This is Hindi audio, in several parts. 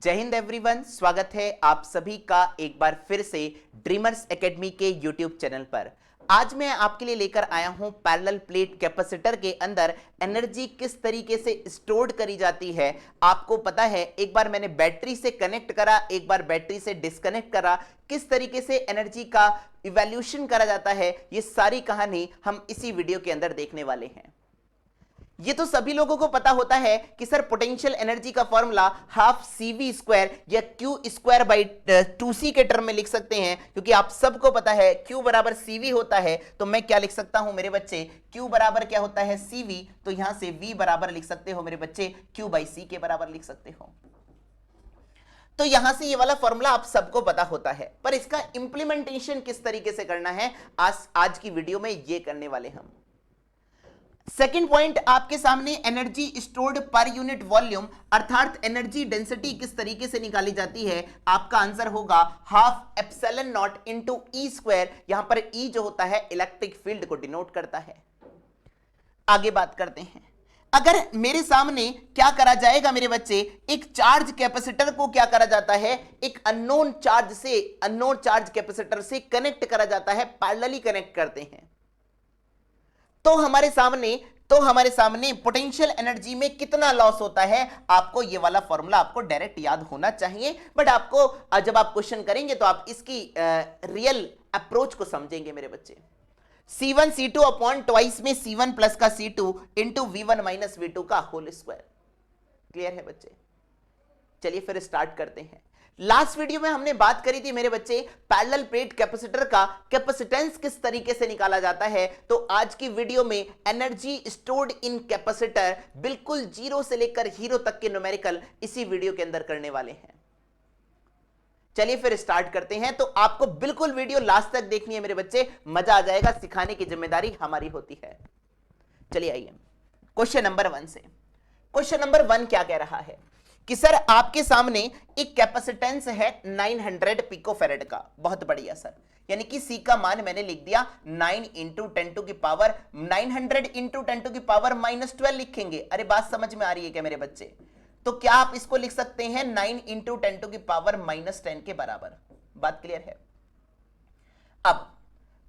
जय हिंद एवरीवन, स्वागत है आप सभी का एक बार फिर से ड्रीमर्स एकेडमी के यूट्यूब चैनल पर। आज मैं आपके लिए लेकर आया हूं पैरेलल प्लेट कैपेसिटर के अंदर एनर्जी किस तरीके से स्टोर्ड करी जाती है। आपको पता है, एक बार मैंने बैटरी से कनेक्ट करा, एक बार बैटरी से डिस्कनेक्ट करा, किस तरीके से एनर्जी का इवैल्यूएशन करा जाता है, ये सारी कहानी हम इसी वीडियो के अंदर देखने वाले हैं। ये तो सभी लोगों को पता होता है कि सर पोटेंशियल एनर्जी का फॉर्मूला हाफ CV स्क्वायर या Q स्क्वायर बाई 2C के टर्म में लिख सकते हैं, क्योंकि आप सबको पता है Q बराबर CV होता है। तो मैं क्या लिख सकता हूं मेरे बच्चे, Q बराबर क्या होता है CV, तो यहां से V बराबर लिख सकते हो मेरे बच्चे Q बाई C के बराबर लिख सकते हो। तो यहां से ये वाला फॉर्मूला आप सबको पता होता है, पर इसका इंप्लीमेंटेशन किस तरीके से करना है आज की वीडियो में ये करने वाले हम। सेकेंड पॉइंट आपके सामने energy stored per unit volume अर्थात एनर्जी डेंसिटी किस तरीके से निकाली जाती है। आपका आंसर होगा half epsilon not into E square. यहां पर ई जो होता है इलेक्ट्रिक फील्ड को डिनोट करता है। आगे बात करते हैं, अगर मेरे सामने क्या करा जाएगा मेरे बच्चे, एक चार्ज कैपेसिटर को क्या करा जाता है, एक अननोन चार्ज कैपेसिटर से कनेक्ट करा जाता है, पैरेलली कनेक्ट करते हैं। तो हमारे सामने पोटेंशियल एनर्जी में कितना लॉस होता है, आपको ये वाला फॉर्मूला आपको डायरेक्ट याद होना चाहिए। बट आपको जब आप क्वेश्चन करेंगे तो आप इसकी रियल अप्रोच को समझेंगे मेरे बच्चे। C1 C2 अपॉन ट्वाइस में C1 प्लस का C2 into V1 minus V2 का होल स्क्वायर। क्लियर है बच्चे? चलिए फिर स्टार्ट करते हैं। लास्ट वीडियो में हमने बात करी थी मेरे बच्चे पैरेलल प्लेट कैपेसिटर का कैपेसिटेंस किस तरीके से निकाला जाता है। तो आज की वीडियो में एनर्जी स्टोर्ड इन कैपेसिटर बिल्कुल जीरो से लेकर हीरो तक के न्यूमेरिकल इसी वीडियो के अंदर करने वाले हैं। चलिए फिर स्टार्ट करते हैं। तो आपको बिल्कुल वीडियो लास्ट तक देखनी है मेरे बच्चे, मजा आ जाएगा, सिखाने की जिम्मेदारी हमारी होती है। चलिए आइए क्वेश्चन नंबर 1 से। क्वेश्चन नंबर 1 क्या कह रहा है कि सर आपके सामने एक कैपेसिटेंस है 900 पिकोफैरेड का। बहुत बढ़िया सर, यानी कि C का मान मैंने लिख दिया 9 इंटू 10 टू की पावर 900 इंटू 10 टू की पावर -12 लिखेंगे। अरे बात समझ में आ रही है क्या मेरे बच्चे? तो क्या आप इसको लिख सकते हैं 9 इंटू 10 टू की पावर -10 के बराबर। बात क्लियर है? अब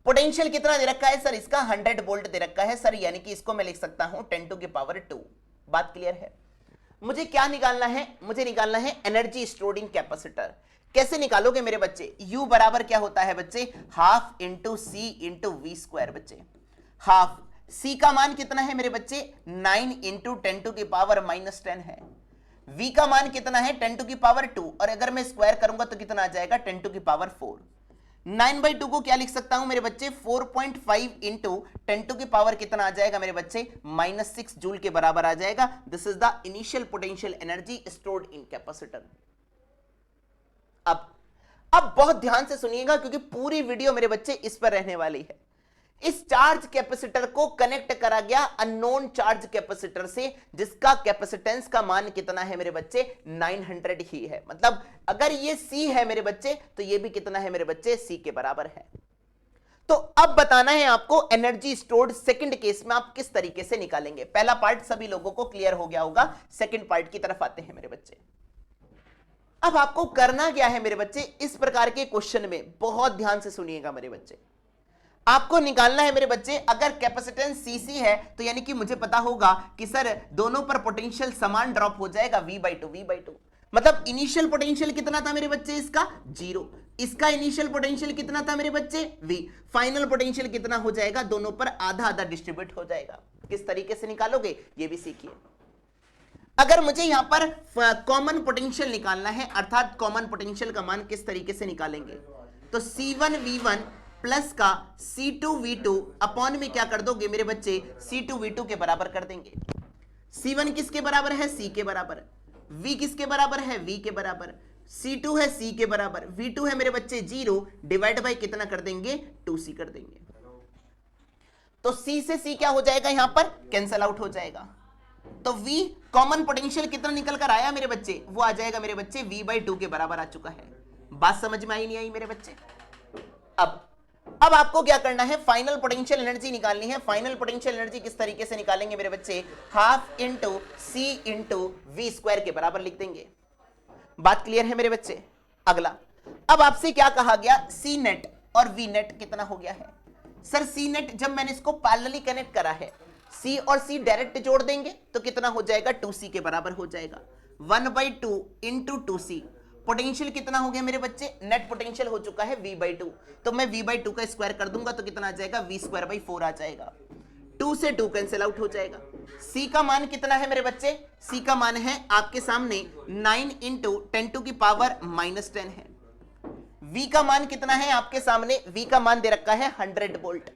पोटेंशियल कितना दे रखा है सर, इसका 100 वोल्ट दे रखा है सर, यानी कि इसको मैं लिख सकता हूं 10 टू की पावर 2। बात क्लियर है? मुझे क्या निकालना है, मुझे निकालना है एनर्जी स्टोर्ड इन कैपेसिटर। कैसे निकालोगे मेरे बच्चे? U बराबर क्या होता है बच्चे, half into C into V square. बच्चे हाफ C का मान कितना है मेरे बच्चे, 9 इंटू 10 टू की पावर -10 है। V का मान कितना है, 10 टू की पावर 2, और अगर मैं स्क्वायर करूंगा तो कितना आ जाएगा, 10 टू की पावर 4। 9/2 को क्या लिख सकता हूं मेरे बच्चे, 4.5 इंटू 10 टू की पावर कितना आ जाएगा मेरे बच्चे, -6 जूल के बराबर आ जाएगा। This is the initial potential energy stored in capacitor. अब बहुत ध्यान से सुनिएगा, क्योंकि पूरी वीडियो मेरे बच्चे इस पर रहने वाली है। इस चार्ज कैपेसिटर को कनेक्ट करा गया अननोन चार्ज कैपेसिटर से, जिसका कैपेसिटेंस का मान कितना है मेरे बच्चे, 900 ही है। मतलब अगर ये C है मेरे बच्चे, तो ये भी कितना है मेरे बच्चे, C के बराबर है। तो अब बताना है आपको एनर्जी स्टोर्ड सेकंड केस में आप किस तरीके से निकालेंगे। पहला पार्ट सभी लोगों को क्लियर हो गया होगा, सेकंड पार्ट की तरफ आते हैं मेरे बच्चे। अब आपको करना क्या है मेरे बच्चे, इस प्रकार के क्वेश्चन में बहुत ध्यान से सुनिएगा मेरे बच्चे। आपको निकालना है मेरे बच्चे, अगर कैपेसिटेंस CC है तो यानी कि मुझे पता होगा कि सर दोनों पर पोटेंशियल समान ड्रॉप हो जाएगा, V/2। मतलब इनिशियल पोटेंशियल कितना था मेरे बच्चे, इसका 0। इसका इनिशियल पोटेंशियल कितना था मेरे बच्चे, V। फाइनल पोटेंशियल कितना हो जाएगा, दोनों पर आधा आधा डिस्ट्रीब्यूट हो जाएगा। किस तरीके से निकालोगे ये भी सीखिए। अगर मुझे यहां पर कॉमन पोटेंशियल निकालना है, अर्थात कॉमन पोटेंशियल का मान किस तरीके से निकालेंगे, तो C1V1 प्लस का C2V2 अपॉन में क्या कर दोगे मेरे बच्चे, C2V2 के बराबर कर देंगे। C1 किसके बराबर है, C के बराबर। V किसके बराबर है, V के बराबर। C2 है C के बराबर। V2 है मेरे बच्चे 0, डिवाइड बाय कितना कर देंगे, 2C कर देंगे। तो C से C क्या हो जाएगा, यहां पर कैंसल आउट हो जाएगा। तो V कॉमन पोटेंशियल कितना निकल कर आया मेरे बच्चे, वो आ जाएगा मेरे बच्चे V/2 के बराबर आ चुका है। बात समझ में आई नहीं आई मेरे बच्चे? अब आपको क्या करना है, फाइनल पोटेंशियल एनर्जी निकालनी है। फाइनल पोटेंशियल एनर्जी किस तरीके से निकालेंगे मेरे बच्चे, half into C into V square के बराबर लिख देंगे। बात क्लियर है मेरे बच्चे? अगला, अब आपसे क्या कहा गया, सी नेट और वी नेट कितना हो गया है? सर सी नेट जब मैंने इसको पैरेलली कनेक्ट करा है, सी और सी डायरेक्ट जोड़ देंगे तो कितना हो जाएगा, 2c के बराबर हो जाएगा, 1/2 इंटू 2c। पोटेंशियल कितना हो गया मेरे बच्चे, नेट पोटेंशियल हो चुका है v/2, तो मैं v/2 का स्क्वायर कर दूंगा तो कितना आ जाएगा, v²/4 आ जाएगा। 2 से 2 कैंसिल आउट हो जाएगा। c का मान कितना है मेरे बच्चे, c का मान है आपके सामने 9 इंटू 10⁻⁻10 है। v का मान कितना है आपके सामने, v का मान दे रखा है 100 वोल्ट।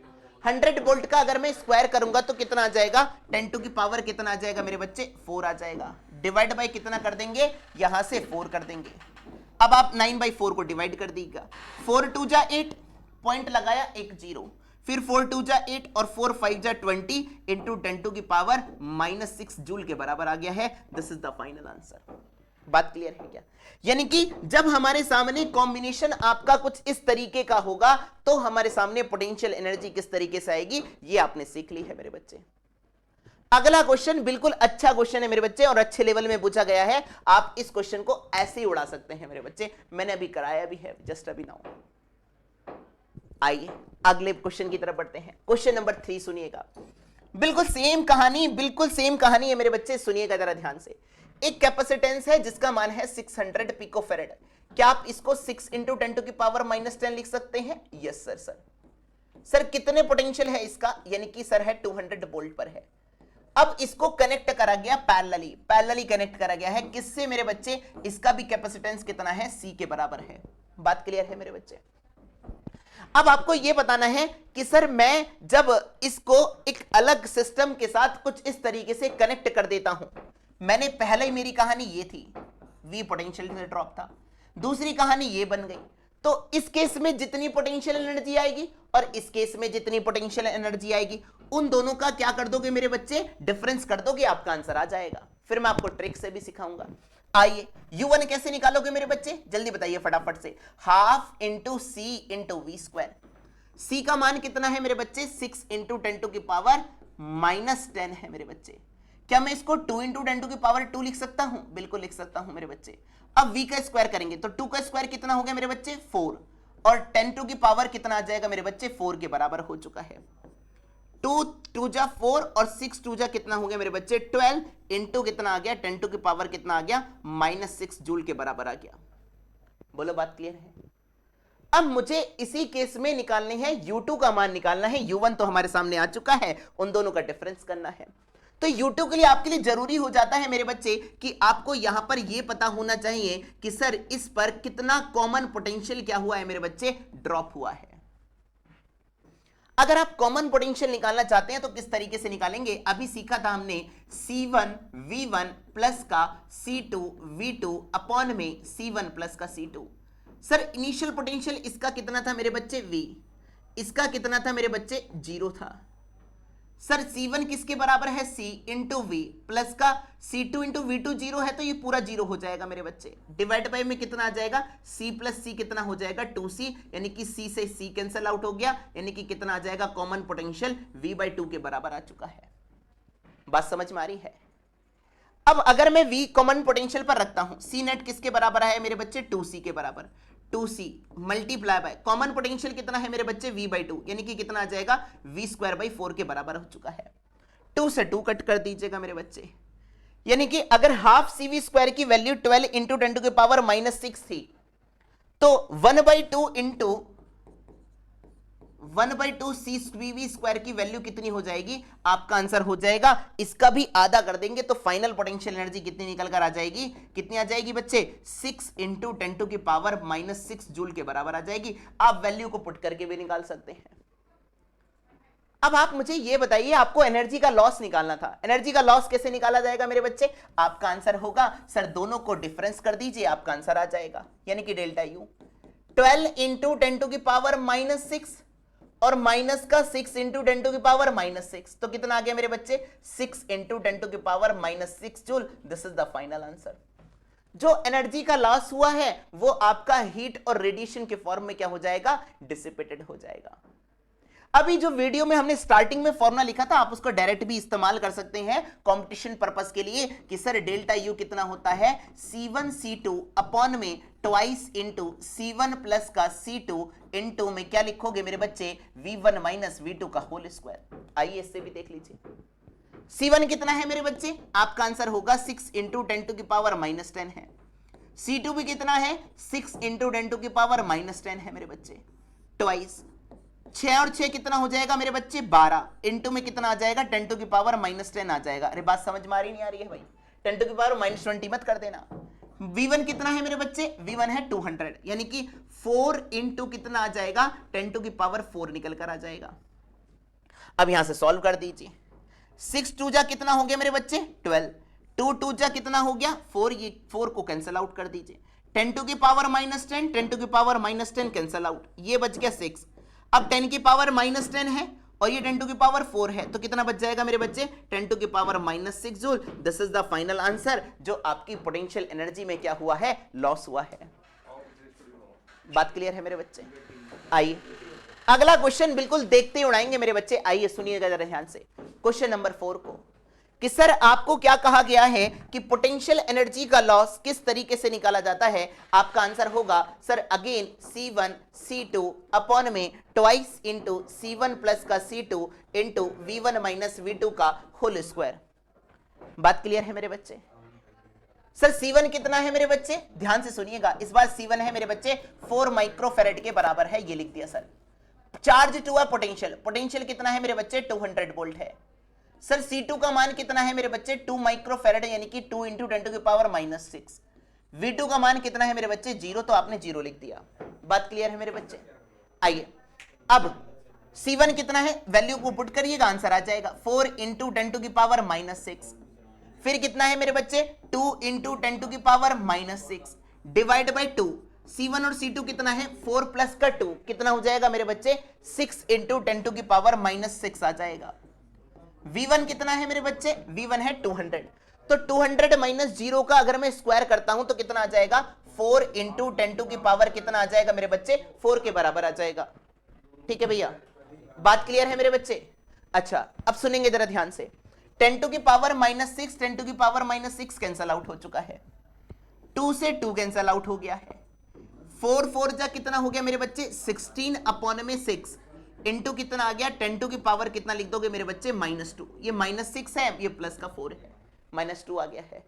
100 वोल्ट का अगर मैं स्क्वायर करूंगा तो कितना आ जाएगा, 10⁻, कितना आ जाएगा मेरे बच्चे, 4 आ जाएगा। डिवाइड बाय कितना कर देंगे, यहां से 4 कर देंगे। अब आप 9/4 को डिवाइड कर दीजिएगा, 4 2 जा 8, पॉइंट लगाया, एक 0, फिर 4 2 जा 8 और 4 5 जा 20 इंटू 10⁻⁻6 जूल के बराबर आ गया है। This is the final answer. बात क्लियर है क्या? यानी कि जब हमारे सामने कॉम्बिनेशन आपका कुछ इस तरीके का होगा तो हमारे सामने पोटेंशियल एनर्जी किस तरीके से आएगी, ये आपने सीख ली है मेरे बच्चे। अगला क्वेश्चन बिल्कुल अच्छा क्वेश्चन है मेरे बच्चे और अच्छे लेवल में पूछा गया है। आप इस क्वेश्चन को ऐसे ही उड़ा सकते हैं मेरे बच्चे, मैंने अभी कराया भी है जस्ट अभी नाउ। आइए अगले क्वेश्चन की तरफ बढ़ते हैं। क्वेश्चन नंबर 3 सुनिएगा, बिल्कुल सेम कहानी है मेरे बच्चे, सुनिएगा जरा ध्यान से। एक कैपेसिटेंस है जिसका मान है 600 पिकोफेरेड। क्या आप इसको 6 इंटू 10⁻⁻10 लिख सकते हैं? Yes sir. सर कितने पोटेंशियल है इसका, यानी कि सर है 200 वोल्ट पर है। अब इसको कनेक्ट करा गया पैरेलली कनेक्ट करा गया है, किससे मेरे बच्चे, इसका भी कैपेसिटेंस कितना है, C के बराबर है। बात क्लियर है मेरे बच्चे? अब आपको यह बताना है कि सर मैं जब इसको एक अलग सिस्टम के साथ कुछ इस तरीके से कनेक्ट कर देता हूं, मैंने पहले ही मेरी कहानी ये थी, V पोटेंशियल में ड्रॉप था, दूसरी कहानी ये बन गई, तो इस केस में जितनी पोटेंशियल एनर्जी आएगी और इस केस में जितनी पोटेंशियल एनर्जी आएगी, उन दोनों का क्या कर दोगे मेरे बच्चे, डिफरेंस कर दोगे, आपका आंसर आ जाएगा। फिर मैं आपको ट्रिक से भी सिखाऊंगा। आइए U1 कैसे निकालोगे मेरे बच्चे, जल्दी बताइए फटाफट से। Half into C into V square. C का मान कितना है मेरे बच्चे, 6 इंटू 10⁻⁻10 है मेरे बच्चे। क्या मैं इसको 2 इंटू 10⁻2 लिख सकता हूं? बिल्कुल लिख सकता हूं मेरे बच्चे। अब v का स्क्वायर करेंगे तो 2 का स्क्वायर कितना हो गया मेरे बच्चे, 4, और 10⁻, कितना आ जाएगा मेरे बच्चे, 4 के बराबर हो चुका है। 2 2 जा 4 और 6 2 जा कितना हो गया मेरे बच्चे, 12 इंटू कितना आ गया, 10⁻, कितना आ गया, -6 जूल के बराबर आ गया। बोलो बात क्लियर है? अब मुझे इसी केस में निकालने हैं U2 का मान निकालना है। U1 तो हमारे सामने आ चुका है, उन दोनों का डिफरेंस करना है। तो U2 के लिए आपके लिए जरूरी हो जाता है मेरे बच्चे कि आपको यहां पर यह पता होना चाहिए कि सर इस पर कितना कॉमन पोटेंशियल क्या हुआ है मेरे बच्चे, ड्रॉप हुआ है। अगर आप कॉमन पोटेंशियल निकालना चाहते हैं तो किस तरीके से निकालेंगे, अभी सीखा था हमने C1 V1 प्लस का C2 V2 अपॉन में C1 प्लस का C2। सर इनिशियल पोटेंशियल इसका कितना था मेरे बच्चे, V, इसका कितना था मेरे बच्चे, 0 था। सर C1 किसके बराबर है, C इंटू वी प्लस का C2 इंटू V2 0 है, तो ये पूरा 0 हो जाएगा मेरे बच्चे। डिवाइड बाय में कितना आ जाएगा, C प्लस C कितना हो जाएगा, 2C, यानी कि C से C कैंसिल आउट हो गया, यानी कि कितना आ जाएगा, कॉमन पोटेंशियल V/2 के बराबर आ चुका है। बात समझ में आ रही है? अब अगर मैं V कॉमन पोटेंशियल पर रखता हूं, C नेट किसके बराबर है मेरे बच्चे, 2C के बराबर। 2C multiply by common potential कितना है मेरे बच्चे, V/2, यानी कि कितना आ जाएगा, V²/4 के बराबर हो चुका है। 2 से 2 कट कर दीजिएगा मेरे बच्चे, यानी कि अगर हाफ CV² की वैल्यू 12 इंटू 10⁻⁻6 थी तो 1/2 इंटू 1/2 CV² की वैल्यू कितनी हो जाएगी, आपका आंसर हो जाएगा, इसका भी आधा कर देंगे तो फाइनल पोटेंशियल एनर्जी कितनी निकल कर आ जाएगी, कितनी आ जाएगी बच्चे, 6 इंटू 10⁻⁻6 जूल के बराबर आ जाएगी। आप वैल्यू को पुट करके भी निकाल सकते हैं। अब आप मुझे यह बताइए, आपको एनर्जी का लॉस निकालना था, एनर्जी का लॉस कैसे निकाला जाएगा मेरे बच्चे, आपका आंसर होगा, सर दोनों को डिफरेंस कर दीजिए, आपका आंसर आ जाएगा, यानी कि डेल्टा U। 12 इंटू 10⁻⁻6 और माइनस का 6 इंटू 10⁻⁻6, तो कितना आ गया मेरे बच्चे, 6 into 10⁻⁻6 joule. This is the final answer. जो एनर्जी का लॉस हुआ है वो आपका हीट और रेडिएशन के फॉर्म में क्या हो जाएगा, डिसिपेटेड हो जाएगा। अभी जो वीडियो में हमने स्टार्टिंग में फॉर्मूला लिखा था आप उसको डायरेक्ट भी इस्तेमाल कर सकते हैं कंपटीशन पर्पस के लिए कि सर डेल्टा यू कितना होता है C1 C2 अपॉन में ट्वाइस इंटू C1 प्लस का C2 इंटू में क्या लिखोगे मेरे बच्चे V1 माइनस V2 का होल स्क्वायर। आइए इससे भी देख लीजिए। C1 कितना है मेरे बच्चे, आपका आंसर होगा 6 इंटू 10 टू की पावर माइनस 10 है। C2 भी कितना है 6 इंटू 10 टू की पावर माइनस 10 है मेरे बच्चे, ट्वाइस 6 और 6 कितना हो जाएगा मेरे बच्चे 12 इंटू में कितना आ जाएगा 10 टू की पावर माइनस 10 आ जाएगा। अरे बात समझ में आ रही नहीं आ रही है भाई, 10 टू की पावर माइनस 20 मत कर देना। V1 कितना है मेरे बच्चे, V1 है 200 यानी कि 4 इंटू कितना आ जाएगा 10 टू की पावर 4 निकल कर आ जाएगा। अब यहां से सॉल्व कर दीजिए। 6 2 जा कितना हो गया मेरे बच्चे 12, 2 2 जा कितना हो गया 4, ये 4 को कैंसिल आउट कर दीजिए। 10 टू की पावर माइनस 10, 10 टू की पावर माइनस 10 कैंसिल आउट, ये बच गया 6। अब 10 की पावर माइनस 10 है और ये 10 टू की पावर 4 है तो कितना बच जाएगा मेरे बच्चे 10 टू की power minus 6 joule. This is the final answer जो आपकी पोटेंशियल एनर्जी में क्या हुआ है लॉस हुआ है। बात क्लियर है मेरे बच्चे। आइए अगला क्वेश्चन बिल्कुल देखते ही उड़ाएंगे मेरे बच्चे। आइए सुनिएगा जरा ध्यान से क्वेश्चन नंबर 4 को कि सर आपको क्या कहा गया है कि पोटेंशियल एनर्जी का लॉस किस तरीके से निकाला जाता है। आपका आंसर होगा sir again C1 C2 upon में ट्वाइस इंटू C1 प्लस का C2 into V1 minus V2 का होल स्क्वायर। बात क्लियर है मेरे बच्चे। सर C1 कितना है मेरे बच्चे, ध्यान से सुनिएगा, इस बार C1 है मेरे बच्चे 4 माइक्रोफेरेड के बराबर है, ये लिख दिया सर। चार्ज टू है पोटेंशियल, पोटेंशियल कितना है मेरे बच्चे 200 वोल्ट है। सर C2 का मान कितना है मेरे बच्चे 2 माइक्रोफेरेड यानी कि 2 इंटू 10 टू की पावर माइनस 6। V2 का मान कितना है मेरे बच्चे 0, तो आपने 0 लिख दिया। बात क्लियर है मेरे बच्चे। आइए अब C1 कितना है, वैल्यू को पुट करिएगा आंसर आ जाएगा 4 इंटू 10 टू की पावर माइनस 6। फिर कितना है मेरे बच्चे 2 इंटू 10 टू की power minus 6 divide by 2। C1 और C2 कितना है 4 प्लस का 2 कितना हो जाएगा मेरे बच्चे 6 इंटू 10 टू की पावर माइनस 6 आ जाएगा। V1 कितना है मेरे बच्चे, V1 है 200, तो 200 माइनस 0 का अगर मैं स्क्वायर करता हूं तो कितना आ जाएगा 4 इंटू 10 टू की पावर कितना आ जाएगा मेरे बच्चे 4 के बराबर आ जाएगा। ठीक है भैया, बात क्लियर है मेरे बच्चे। अच्छा अब सुनेंगे जरा ध्यान से, 10 टू की पावर माइनस 6, 10 टू की पावर माइनस 6 कैंसल आउट हो चुका है, 2 से 2 कैंसल आउट हो गया है, 4 4 जा कितना हो गया मेरे बच्चे 16 अपॉन में 6 इंटू कितना आ गया 10 टू की पावर कितना लिख दोगे मेरे बच्चे माइनस 2। ये माइनस 6 है, ये प्लस का 4 है, माइनस 2 आ गया है।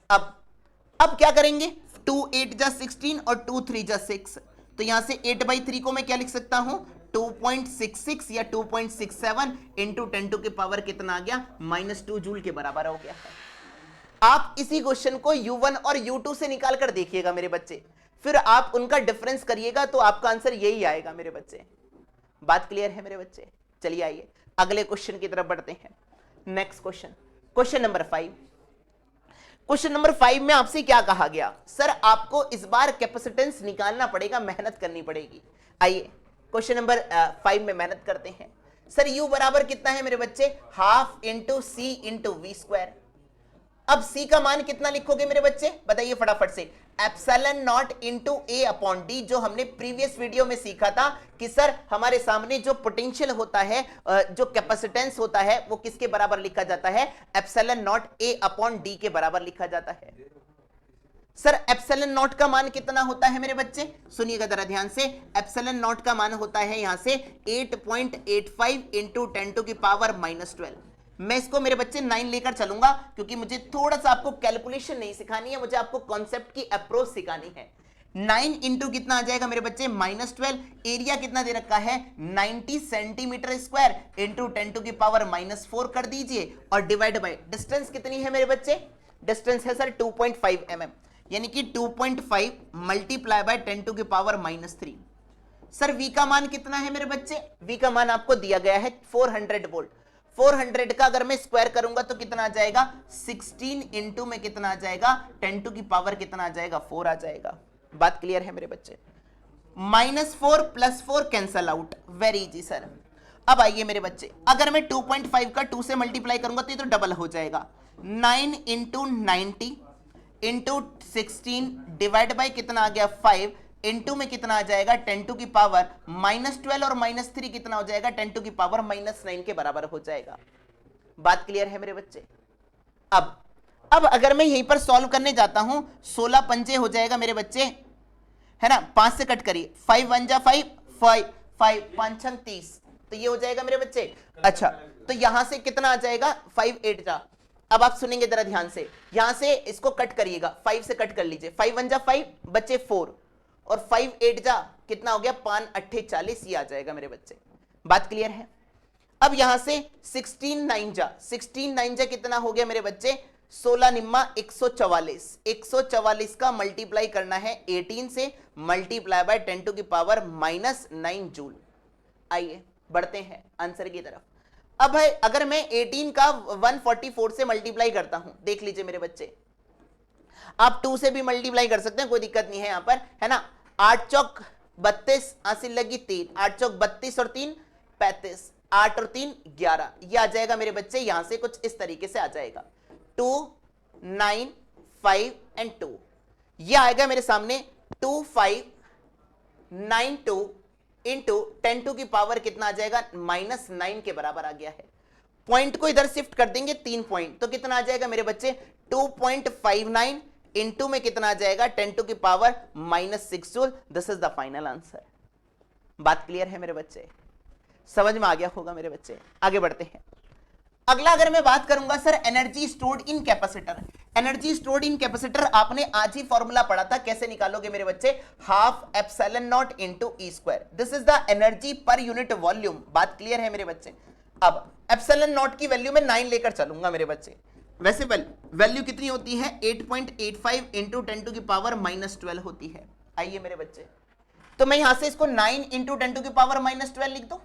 अब क्या करेंगे 2 8 जा 16 और 2 3 जा 6, तो यहां से 8/3 को मैं क्या लिख सकता हूं 2.66 या 2.67 इंटू 10 टू की पावर कितना आ गया माइनस 2 जूल के बराबर हो गया है। आप इसी क्वेश्चन को U1 और U2 से निकाल कर देखिएगा मेरे बच्चे, फिर आप उनका डिफरेंस करिएगा तो आपका आंसर यही आएगा मेरे बच्चे। बात क्लियर है मेरे बच्चे। चलिए आइए अगले क्वेश्चन की तरफ बढ़ते हैं। Next question, question number 5। Question number 5 में आपसे क्या कहा गया, सर आपको इस बार कैपेसिटेंस निकालना पड़ेगा, मेहनत करनी पड़ेगी। आइए क्वेश्चन नंबर 5 में मेहनत करते हैं। सर U बराबर कितना है मेरे बच्चे half into C into V square. अब C का मान कितना लिखोगे मेरे बच्चे बताइए फटाफट से, epsilon not into A upon D, जो हमने प्रीवियस वीडियो में सीखा था कि सर हमारे सामने जो पोटेंशियल होता है, जो कैपेसिटेंस होता है वो किसके बराबर लिखा जाता है epsilon not A upon D के बराबर लिखा जाता है। सर एप्सिलॉन नॉट का मान कितना होता है मेरे बच्चे, सुनिएगा जरा ध्यान से, एप्सिलॉन नॉट का मान होता है यहां से 8.85 इंटू 10 टू की पावर माइनस 12। मैं इसको मेरे बच्चे 9 लेकर चलूंगा क्योंकि मुझे थोड़ा सा आपको कैलकुलेशन नहीं सिखानी है, मुझे आपको कॉन्सेप्ट की अप्रोच सिखानी है। 9 इंटू कितना आ जाएगा मेरे बच्चे माइनस 12, एरिया कितना दे रखा है 90 सेंटीमीटर स्क्वायर इंटू 10 टू की पावर माइनस 4 कर दीजिए और डिवाइड बाय डिस्टेंस कितनी है मेरे बच्चे, डिस्टेंस है सर 2.5 mm यानी कि 2.5 मल्टीप्लाई बाय 10 टू की पावर माइनस 3। सर V का मान कितना है मेरे बच्चे, V का मान आपको दिया गया है 400 वोल्ट। 400 का अगर मैं स्क्वायर करूंगा तो कितना आ जाएगा 16 इंटू में कितना आ जाएगा 10 टू की पावर कितना आ जाएगा 4 आ जाएगा। बात क्लियर है मेरे बच्चे। -4 + 4 cancel out, very easy sir. अब आइए मेरे बच्चे, अगर मैं 2.5 का 2 से मल्टीप्लाई करूंगा तो ये तो डबल हो जाएगा, 9 इंटू 90 इंटू 16 डिवाइड बाई कितना आ गया 5, इनटू में कितना आ जाएगा 10 टू की पावर -12 और -3 कितना हो जाएगा 10 टू की पावर -9 के बराबर हो जाएगा। बात क्लियर है मेरे बच्चे। अब अगर मैं यहीं पर सॉल्व करने जाता हूं 16 पंजे हो जाएगा मेरे बच्चे, है ना, 5 से कट करिए, 5 1 जा 5 5 5 5 6 30, तो ये हो जाएगा मेरे बच्चे। अच्छा तो यहां से कितना आ जाएगा 5 8 जा। अब आप सुनेंगे जरा ध्यान से, यहां से इसको कट करिएगा, 5 से कट कर लीजिए, 5 1 जा 5 बच्चे 4 और 5 8 जा कितना हो गया 5 8 40, ये आ जाएगा मेरे बच्चे। बात क्लियर है। अब यहां से 16 9 जा कितना हो गया मेरे बच्चे 16 निम्मा 144, 144 का मल्टीप्लाई करना है 18 से, मल्टीप्लाई बाय 10 टू की पावर -9 जूल। आइए बढ़ते हैं आंसर की तरफ। अब है अगर मैं 18 का 144 से मल्टीप्लाई करता हूं, देख लीजिए मेरे बच्चे, आप 2 से भी मल्टीप्लाई कर सकते हैं, कोई दिक्कत नहीं है यहां पर, है ना। 8 चौक 32, आंसर लगी 3, 8 चौक 32 और 3 35, 8 और 3 11, ये आ जाएगा मेरे बच्चे, यहां से कुछ इस तरीके से आ जाएगा 2 9 5 एंड 2, ये आएगा मेरे सामने 2 5 9 2 इंटू 10 टू की पावर कितना आ जाएगा -9 के बराबर आ गया है। पॉइंट को इधर शिफ्ट कर देंगे 3 पॉइंट, तो कितना आ जाएगा मेरे बच्चे 2.59 इंटू में कितना आ जाएगा 10 टू की power -6 joule. This is the final answer. बात क्लियर है मेरे बच्चे, समझ में आ गया होगा मेरे बच्चे। आगे बढ़ते हैं। अगला अगर मैं बात करूंगा sir energy stored in capacitor, energy stored in capacitor आपने आज ही फॉर्मूला पढ़ा था, कैसे निकालोगे मेरे बच्चे, half epsilon not into E square, this is the energy per unit volume. बात क्लियर है मेरे बच्चे। अब एप्सिलॉन नॉट की वैल्यू में 9 लेकर चलूंगा मेरे बच्चे, वैसे वैल्यू कितनी होती है 8.85 इंटू 10 टू की पावर -12 होती है। आइए मेरे बच्चे, तो मैं यहां से इसको 9 इंटू 10 टू की पावर -12 लिख दो।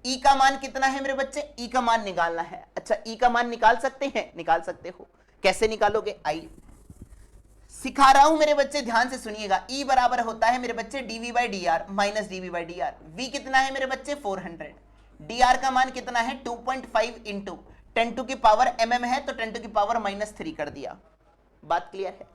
ई का मान कितना है मेरे बच्चे, ई का मान निकालना है। अच्छा ई का मान निकाल सकते हैं, निकाल सकते हो, कैसे निकालोगे आइए सिखा रहा हूं मेरे बच्चे, ध्यान से सुनिएगा। ई बराबर होता है मेरे बच्चे dv by D R minus dv by D R. V कितना है मेरे बच्चे 400, डी आर का मान कितना है 2.5 इंटू 10 टू की पावर mm है, तो 10 टू की पावर -3 कर दिया। बात क्लियर है।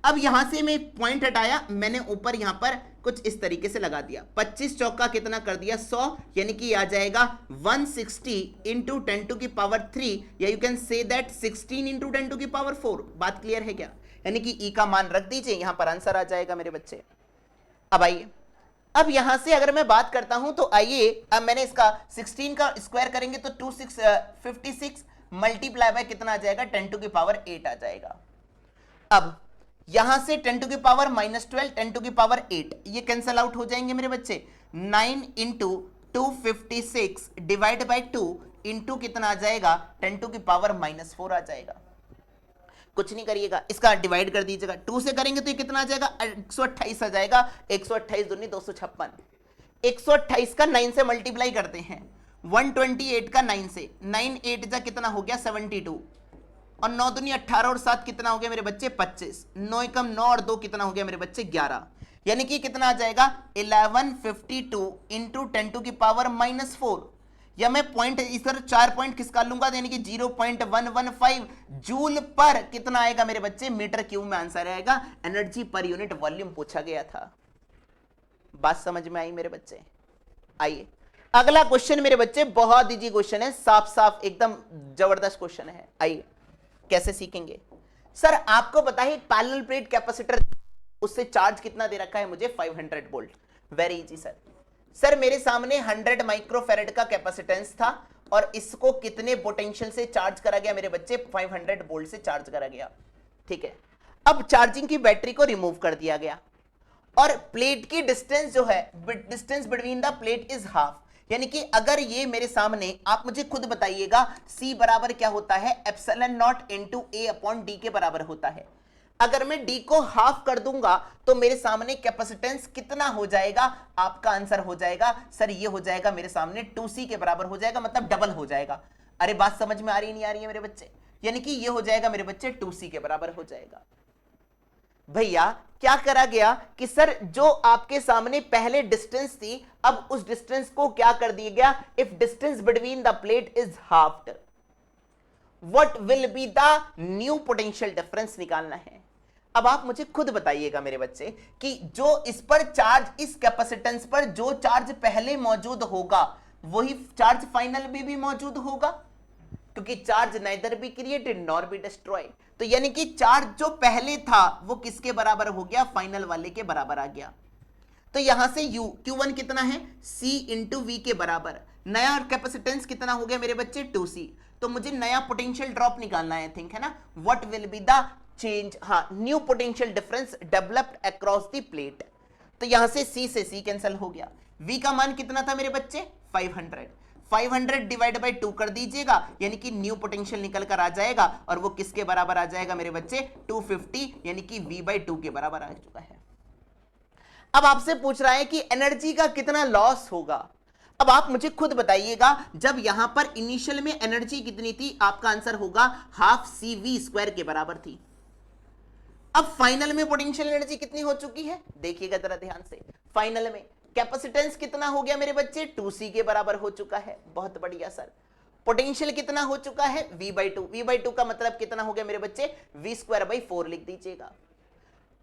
अब यहां से मैं पॉइंट हटाया, मैंने ऊपर यहां पर कुछ इस तरीके से लगा दिया, 25 चौका कितना कर दिया 100, यानी कि आ जाएगा 160 इंटू 10 टू की पावर 3, या you can say that 16 into 10 two की पावर 4। बात क्लियर है क्या, यानी कि ई का मान रख दीजिए, यहां पर आंसर आ जाएगा मेरे बच्चे। अब आइए, अब यहां से अगर मैं बात करता हूं तो आइए, अब मैंने इसका 16 का स्क्वायर करेंगे तो 56 मल्टीप्लाई बाय कितना आ जाएगा 10 टू की पावर 8 आ जाएगा। अब यहां से 10 टू की पावर -12 10 टू की पावर 8 ये कैंसल आउट हो जाएंगे मेरे बच्चे। 9 इंटू 256 डिवाइड बाई 2 इंटू कितना आ जाएगा 10 टू की पावर -4 आ जाएगा। कुछ नहीं करिएगा, इसका डिवाइड कर दीजिएगा, 2 से करेंगे तो ये कितना आ जाएगा 128 आ जाएगा। 128 दूनी 256, 128 का 9 से मल्टीप्लाई करते हैं, 128 का 9 से, 9 8 जा कितना हो गया 72, और 9 दूनी 18 और 7 कितना हो गया मेरे बच्चे 25, 9 एकम 9 और 2 कितना हो गया मेरे बच्चे 11, यानी कि कितना आ जाएगा 1152 इंटू 10 टू की पावर -4, या मैं पॉइंट इधर 4 पॉइंट खिसका लूंगा, यानी कि 0.115 जूल पर कितना आएगा मेरे बच्चे मीटर क्यूब में आंसर आएगा। एनर्जी पर यूनिट वॉल्यूम पूछा गया था। बात समझ में आई मेरे बच्चे। आइए अगला क्वेश्चन मेरे बच्चे बहुत इजी क्वेश्चन है, साफ साफ एकदम जबरदस्त क्वेश्चन है। आइए कैसे सीखेंगे सर, आपको पता है पैरेलल प्लेट कैपेसिटर, उससे चार्ज कितना दे रखा है मुझे 500 वोल्ट। वेरी इजी सर मेरे सामने 100 माइक्रोफेरेड का कैपेसिटेंस था और इसको कितने पोटेंशियल से चार्ज करा गया मेरे बच्चे 500 वोल्ट से चार्ज करा गया। ठीक है, अब चार्जिंग की बैटरी को रिमूव कर दिया गया और प्लेट की डिस्टेंस जो है, distance between the plate is half, यानी कि अगर ये मेरे सामने, आप मुझे खुद बताइएगा C बराबर क्या होता है epsilon not into A upon D के बराबर होता है। अगर मैं D को हाफ कर दूंगा तो मेरे सामने कैपेसिटेंस कितना हो जाएगा, आपका आंसर हो जाएगा सर ये हो जाएगा मेरे सामने 2C के बराबर हो जाएगा, मतलब डबल हो जाएगा। अरे बात समझ में आ रही नहीं आ रही है मेरे बच्चे, यानी कि ये हो जाएगा मेरे बच्चे 2C के बराबर हो जाएगा। भैया क्या करा गया कि सर जो आपके सामने पहले डिस्टेंस थी, अब उस डिस्टेंस को क्या कर दिया गया, if distance between the plate is halved what will be the new potential difference निकालना है। अब आप मुझे खुद बताइएगा मेरे बच्चे कि जो इस पर चार्ज, इस कैपेसिटेंस पर जो चार्ज पहले मौजूद होगा वही चार्ज फाइनल में भी मौजूद होगा, क्योंकि charge neither be created nor be destroy. तो यानी कि चार्ज जो पहले था वो किसके बराबर हो गया, फाइनल वाले के बराबर आ गया। तो यहां से U Q1 कितना है, C इंटू वी के बराबर। नया कैपेसिटेंस कितना हो गया मेरे बच्चे, 2C। तो मुझे नया पोटेंशियल ड्रॉप निकालना है, थिंक है ना, what will be the change, हाँ, new potential difference developed across the plate. तो यहां से C से C कैंसिल हो गया। V का मान कितना था मेरे बच्चे, 500। 500 डिवाइड बाई 2 कर दीजिएगा, यानी कि न्यू पोटेंशियल निकल कर आ जाएगा, और वो किसके बराबर आ जाएगा मेरे बच्चे, 250, यानी कि V/2 के बराबर आ चुका है। अब आपसे पूछ रहा है कि एनर्जी का कितना लॉस होगा। अब आप मुझे खुद बताइएगा, जब यहां पर इनिशियल में एनर्जी कितनी थी, आपका आंसर होगा हाफ CV² के बराबर थी। अब फाइनल में पोटेंशियल एनर्जी कितनी हो चुकी है, देखिएगा जरा ध्यान से। फाइनल में कैपेसिटेंस कितना हो गया मेरे बच्चे, 2C के बराबर हो चुका है। बहुत बढ़िया सर। पोटेंशियल कितना हो चुका है, V/2। V/2 का मतलब कितना हो गया मेरे बच्चे, V²/4 लिख दीजिएगा।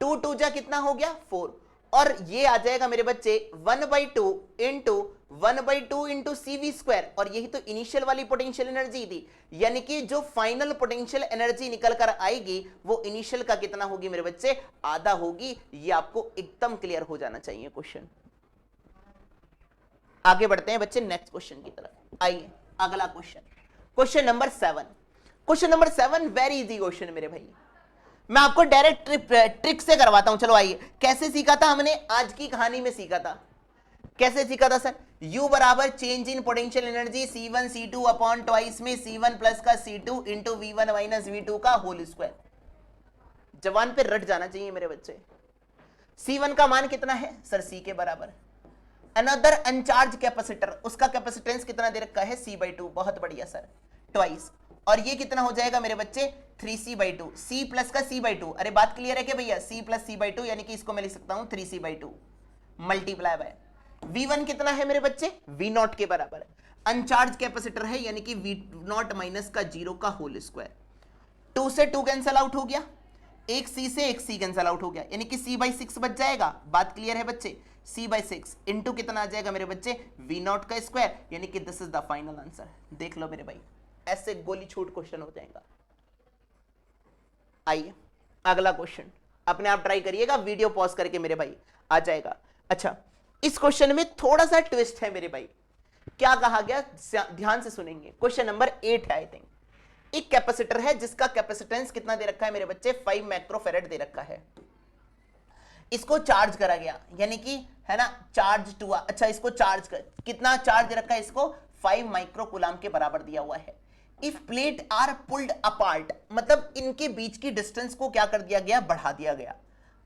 2 जा कितना हो गया, 4, और ये आ जाएगा मेरे बच्चे 1/2 इंटू 1/2 इंटू CV², और यही तो इनिशियल वाली पोटेंशियल एनर्जी थी, यानी कि जो फाइनल पोटेंशियल एनर्जी निकल कर आएगी वो इनिशियल का कितना होगी मेरे बच्चे, आधा होगी। ये आपको एकदम क्लियर हो जाना चाहिए क्वेश्चन। आगे बढ़ते हैं बच्चे नेक्स्ट क्वेश्चन की तरफ। आइए अगला question, question number 7। Question number 7 very easy question मेरे भाई, मैं आपको डायरेक्ट ट्रिक से करवाता हूं। चलो आइए, कैसे सीखा था हमने, आज की कहानी में सीखा था। कैसे सीखा था सर, U बराबर change in potential energy C1 C2 upon twice में C1 प्लस का C2 into V1 minus V2 का होल स्क्वायर। जवान पे रट जाना चाहिए मेरे बच्चे। C1 का मान कितना है सर, C के बराबर। अनदर अनचार्ज कैपेसिटर, उसका कैपेसिटेंस कितना दे रखा है, C/2। बहुत बढ़िया सर, ट्वाइस, और ये कितना हो जाएगा मेरे बच्चे, 3C/2। C प्लस का C/2, अरे बात क्लियर है क्या भैया, C प्लस C/2, यानी कि इसको मैं लिख सकता हूं 3C/2 मल्टीप्लाई बाय V1 कितना है मेरे बच्चे, V0 के बराबर। अनचार्ज कैपेसिटर है, यानी कि V0 माइनस का 0 का होल स्क्वायर। 2 से 2 कैंसल आउट हो गया, एक C से एक C कैंसल आउट हो गया, यानी कि C/6 बच जाएगा। बात क्लियर है बच्चे, C/6 इंटू कितना आ जाएगा मेरे बच्चे, V0 का स्क्वायर, यानी कि this is the final answer. देख लो मेरे भाई, ऐसे गोली छूट क्वेश्चन हो जाएगा। आइए अगला क्वेश्चन, अपने आप ट्राई करिएगा, वीडियो पॉज करके मेरे भाई, आ जाएगा। अच्छा, इस क्वेश्चन में थोड़ा सा ट्विस्ट है मेरे भाई। क्या कहा गया, ध्यान से सुनेंगे। क्वेश्चन नंबर 8 है आई थिंक। एक कैपेसिटर है जिसका कैपेसिटेंस कितना दे रखा है मेरे बच्चे, 5 माइक्रोफेरेड दे रखा है। इसको चार्ज करा गया, यानी कि है ना, चार्ज टू, अच्छा इसको चार्ज कर, कितना चार्ज दे रखा है, इसको 5 माइक्रोकूलम के बराबर दिया हुआ है। If plate are pulled apart, मतलब इनके बीच की डिस्टेंस को क्या कर दिया गया, बढ़ा दिया गया।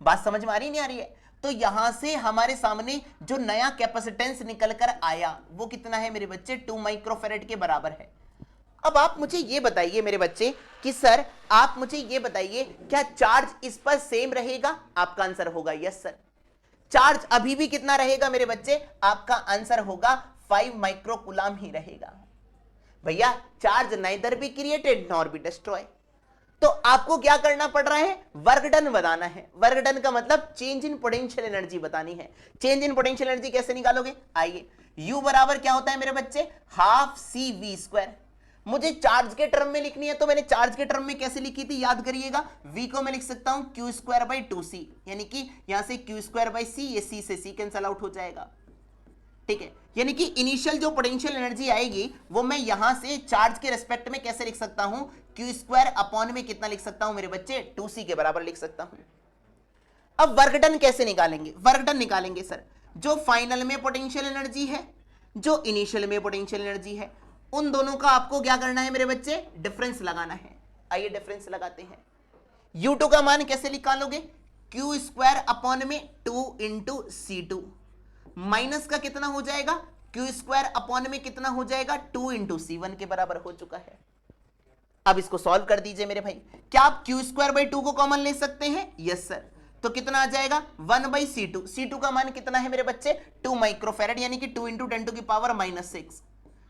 बात समझ में आ रही नहीं आ रही है। तो यहां से हमारे सामने जो नया कैपेसिटेंस निकल कर आया वो कितना है मेरे बच्चे, 2 माइक्रोफेरेड के बराबर है। अब आप मुझे ये बताइए मेरे बच्चे कि सर आप मुझे ये बताइए, क्या चार्ज इस पर सेम रहेगा, आपका आंसर होगा यस सर। चार्ज अभी भी कितना रहेगा मेरे बच्चे, आपका आंसर होगा 5 माइक्रोकूलम ही रहेगा। भैया charge neither be created nor be destroy, तो आपको क्या करना पड़ रहा है, वर्क डन बताना है। वर्क डन का मतलब चेंज इन पोटेंशियल एनर्जी बतानी है। चेंज इन पोटेंशियल एनर्जी कैसे निकालोगे, आइए। U बराबर क्या होता है मेरे बच्चे, हाफ CV²। मुझे चार्ज के टर्म में लिखनी है, तो मैंने चार्ज के टर्म में कैसे लिखी थी, याद करिएगा। V को मैं लिख सकता हूं Q²/2C, यानी कि यहां से Q²/C, ये C से C कैंसल आउट हो जाएगा। ठीक है, यानी कि इनिशियल जो पोटेंशियल एनर्जी आएगी वो मैं यहां से चार्ज के रेस्पेक्ट में कैसे लिख सकता हूं, Q² अपॉन में कितना लिख सकता हूं मेरे बच्चे, 2C के बराबर लिख सकता हूं। अब वर्क डन कैसे निकालेंगे, वर्क डन निकालेंगे सर, जो फाइनल में पोटेंशियल एनर्जी है, जो इनिशियल में पोटेंशियल एनर्जी है, उन दोनों का आपको क्या करना है मेरे बच्चे, डिफरेंस लगाना है। आइए डिफरेंस लगाते हैं। U2 का मान कैसे निकालोगे, Q² अपॉन में 2 इंटू C2, माइनस का कितना हो जाएगा, Q² अपॉन में कितना हो जाएगा, 2 इंटू C1 के बराबर हो चुका है। अब इसको सॉल्व कर दीजिए मेरे भाई। क्या आप Q²/2 को कॉमन ले सकते हैं, यस सर। तो कितना आ जाएगा, 1/C2। C2 का मान कितना है मेरे बच्चे, 2 माइक्रोफेरेड, यानी कि 2 इंटू 10⁻⁻⁶।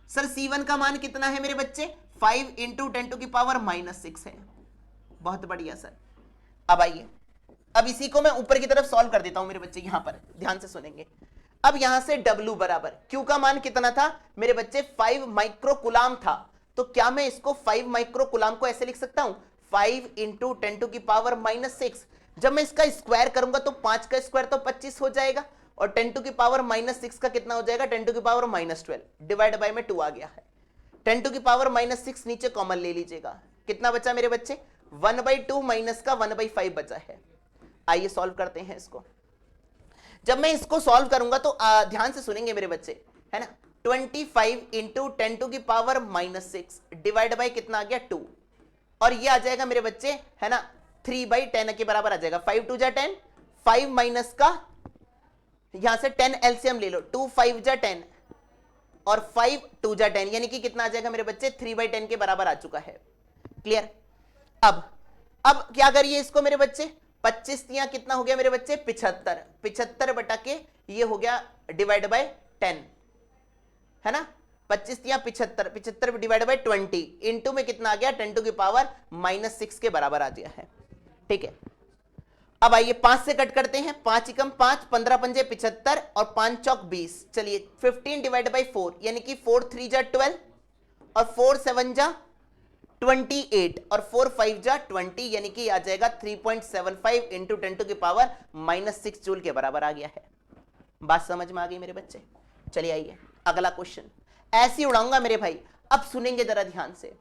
सर C1 का मान कितना है मेरे बच्चे, 5 इंटू 10⁻⁻6 है। बहुत बढ़िया सर। अब आइए अब इसी को मैं ऊपर की तरफ सॉल्व कर देता हूं मेरे बच्चे, यहां पर ध्यान से सुनेंगे। अब यहां से W बराबर Q का मान कितना था मेरे बच्चे 5 माइक्रोकुलाम था, तो क्या मैं इसको 5 माइक्रोकुलाम को ऐसे लिख सकता हूं 5 इंटू 10 टू की पावर -6। जब मैं इसका स्क्वायर करूंगा तो 5 का स्क्वायर तो 25 हो जाएगा और 10 टू की पावर -6 का कितना हो जाएगा 10 टू की पावर -12 डिवाइड बाय में 2 आ गया है। 10 टू की पावर -6 नीचे कॉमन ले लीजिएगा, कितना बचा मेरे बच्चे 1/2 माइनस का 1/5 बचा है। आइए सॉल्व करते हैं इसको। जब मैं इसको सॉल्व करूंगा तो ध्यान से सुनेंगे मेरे बच्चे, है ना। 25 इंटू 10 टू की पावर -6 डिवाइड बाय कितना आ गया 2, और ये आ जाएगा मेरे बच्चे, है ना 3/10 के बराबर आ जाएगा। 5 2 जा 10, 5 माइनस का यहां से 10 एलसीएम ले लो, 2 5 जा 10 और 5 2 जा 10, यानी कि कितना आ जाएगा मेरे बच्चे 3/10 के बराबर आ चुका है। क्लियर। अब क्या करिए इसको मेरे बच्चे, 25 तिया कितना हो गया मेरे बच्चे 75, 75 बटा के ये हो गया डिवाइड बाय 10, है ना। 25 तिया 75, 75 डिवाइड बाय 20 इंटू में कितना आ गया 10 टू की पावर -6 के बराबर आ गया है। ठीक है। अब आइए 5 से कट करते हैं, 5 एकम 5, 15 पंजे 75 और 5 चौक 20। चलिए 15 डिवाइड बाय 4 यानी कि 4 3 जा 12 और 4 7 जा 28 और 4 5 जा 20, यानी कि आ जाएगा 3.75 इंटू 10 टू की पावर -6 जूल के बराबर आ गया है। बात समझ में आ गई मेरे बच्चे। चलिए आइए अगला क्वेश्चन, ऐसे ही उड़ाऊंगा मेरे भाई। अब सुनेंगे जरा ध्यान से,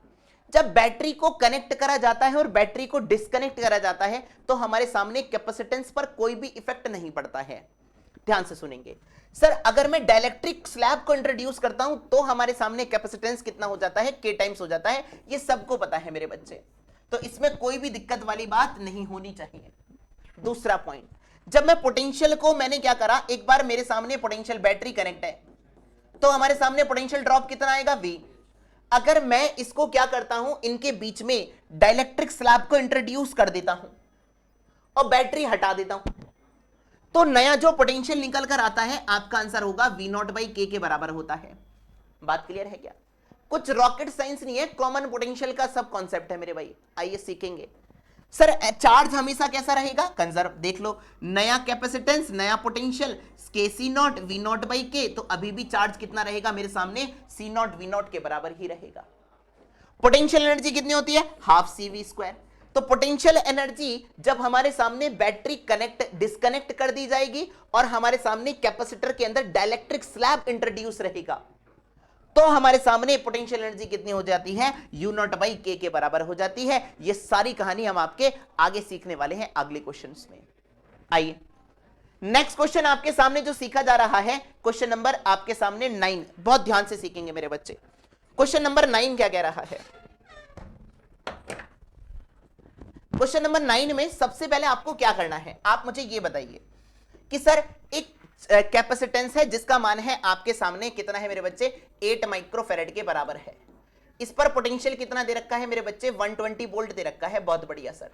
जब बैटरी को कनेक्ट करा जाता है और बैटरी को डिस्कनेक्ट करा जाता है तो हमारे सामने कैपेसिटेंस पर कोई भी इफेक्ट नहीं पड़ता है। ध्यान से सुनेंगे। सर अगर मैं डाइलेक्ट्रिक स्लैब को इंट्रोड्यूस करता हूं तो हमारे सामने कैपेसिटेंस कितना हो जाता है K टाइम्स हो जाता है, ये सबको पता है मेरे बच्चे, तो इसमें कोई भी दिक्कत वाली बात नहीं होनी चाहिए। दूसरा पॉइंट, जब मैं पोटेंशियल को मैंने क्या करा, एक बार मेरे सामने पोटेंशियल बैटरी कनेक्ट है तो हमारे सामने पोटेंशियल ड्रॉप कितना आएगा V। अगर मैं इसको क्या करता हूं, इनके बीच में डाइलेक्ट्रिक स्लैब को इंट्रोड्यूस कर देता हूं और बैटरी हटा देता हूं तो नया जो पोटेंशियल निकल कर आता है आपका आंसर होगा V0/K के बराबर होता है। बात क्लियर है क्या। कुछ रॉकेट साइंस नहीं है, कॉमन पोटेंशियल का सब कॉन्सेप्ट है मेरे भाई। आइए सीखेंगे। सर चार्ज हमेशा कैसा रहेगा, कंजर्व। देख लो, नया कैपेसिटेंस नया पोटेंशियल KC0 V0/K, तो अभी भी चार्ज कितना रहेगा मेरे सामने C0 V0 के बराबर ही रहेगा। पोटेंशियल एनर्जी कितनी होती है, हाफ CV²। तो पोटेंशियल एनर्जी जब हमारे सामने बैटरी कनेक्ट डिस्कनेक्ट कर दी जाएगी और हमारे सामने कैपेसिटर के अंदर डाइलेक्ट्रिक स्लैब इंट्रोड्यूस रहेगा तो हमारे सामने पोटेंशियल एनर्जी कितनी हो जाती है, U0/K के बराबर हो जाती है। ये सारी कहानी हम आपके आगे सीखने वाले हैं अगले क्वेश्चंस में। आइए नेक्स्ट क्वेश्चन आपके सामने जो सीखा जा रहा है, क्वेश्चन नंबर आपके सामने 9, बहुत ध्यान से सीखेंगे मेरे बच्चे। क्वेश्चन नंबर 9 क्या कह रहा है, क्वेश्चन नंबर 9 में सबसे पहले आपको क्या करना है, आप मुझे ये बताइए कि सर एक कैपेसिटेंस है जिसका मान है आपके सामने कितना है मेरे बच्चे 8 माइक्रोफैरेड के बराबर है। इस पर पोटेंशियल कितना दे रखा है मेरे बच्चे 120 वोल्ट दे रखा है। बहुत बढ़िया सर।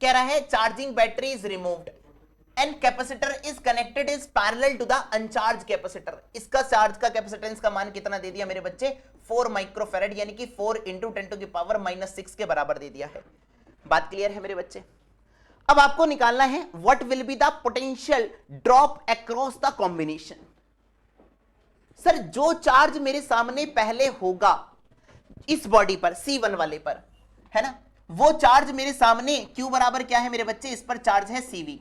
कह रहा है charging battery is removed and capacitor is connected is parallel to the अनचार्ज capacitor. इसका चार्ज का कैपेसिटेंस का मान कितना दे दिया मेरे बच्चे 4 माइक्रोफैरेड, यानी कि 4 इंटू 10 टू की पावर -6 के बराबर दे दिया है। बात क्लियर है मेरे बच्चे। अब आपको निकालना है what will be the potential drop across the combination. Sir जो चार्ज मेरे सामने पहले होगा इस बॉडी पर C1 वाले पर, है ना, वो चार्ज मेरे सामने Q बराबर क्या है मेरे बच्चे, इस पर चार्ज है CV,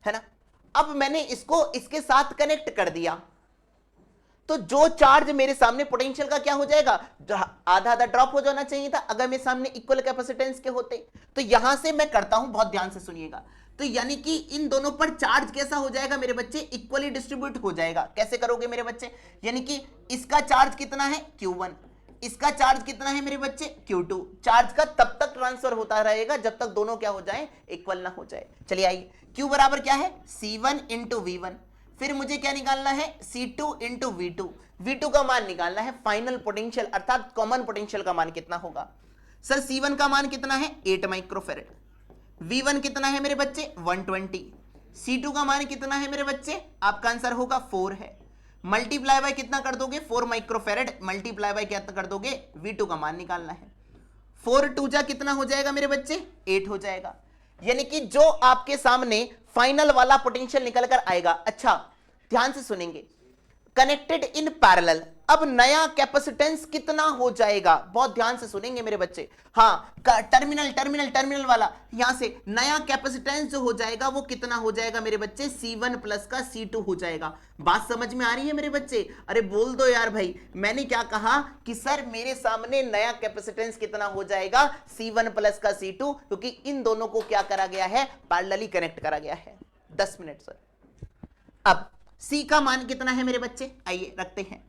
है ना। अब मैंने इसको इसके साथ कनेक्ट कर दिया तो जो चार्ज मेरे सामने पोटेंशियल का क्या हो जाएगा, आधा आधा ड्रॉप हो जाना चाहिए था अगर मेरे सामने इक्वल कैपेसिटेंस के होते। तो यहां से मैं करता हूं, बहुत ध्यान से सुनिएगा, तो यानी कि इन दोनों पर चार्ज कैसा हो जाएगा मेरे बच्चे, इक्वली डिस्ट्रीब्यूट हो जाएगा। कैसे करोगे मेरे बच्चे, यानी कि इसका चार्ज कितना है Q1, इसका चार्ज कितना है मेरे बच्चे Q2। चार्ज का तब तक ट्रांसफर होता रहेगा जब तक दोनों क्या हो जाए, इक्वल ना हो जाए। चलिए आइए, Q बराबर क्या है C1 इंटू V1, फिर मुझे क्या निकालना है C2 इंटू V2। V2 का मान निकालना है फाइनल पोटेंशियल अर्थात कॉमन पोटेंशियल का मान कितना होगा। सर C1 का मान कितना है 8 माइक्रोफैरेड, V1 कितना है मेरे बच्चे 120, C2 का मान कितना है मेरे बच्चे, आपका आंसर होगा 4 है। मल्टीप्लाई बाय कितना कर दोगे 4 माइक्रोफैरेड, मल्टीप्लाई बाय क्या कर दोगे V2 का मान निकालना है। 4 2 जा कितना हो जाएगा मेरे बच्चे 8 हो जाएगा। यानी कि जो आपके सामने फाइनल वाला पोटेंशियल निकल कर आएगा। अच्छा ध्यान से सुनेंगे, कनेक्टेड इन पैरेलल, अब नया कैपेसिटेंस कितना हो जाएगा, बहुत ध्यान से सुनेंगे मेरे बच्चे। हाँ टर्मिनल टर्मिनल टर्मिनल वाला, यहां से नया कैपेसिटेंस जो हो जाएगा वो कितना हो जाएगा मेरे बच्चे, C1 प्लस का C2 हो जाएगा। बात समझ में आ रही है मेरे बच्चे? अरे बोल दो यार भाई, मैंने क्या कहा कि सर मेरे सामने नया कैपेसिटेंस कितना हो जाएगा, C1 प्लस का C2, क्योंकि इन दोनों को क्या करा गया है, पैरेलली कनेक्ट करा गया है। 10 मिनट सर। अब C का मान कितना है मेरे बच्चे, आइए रखते हैं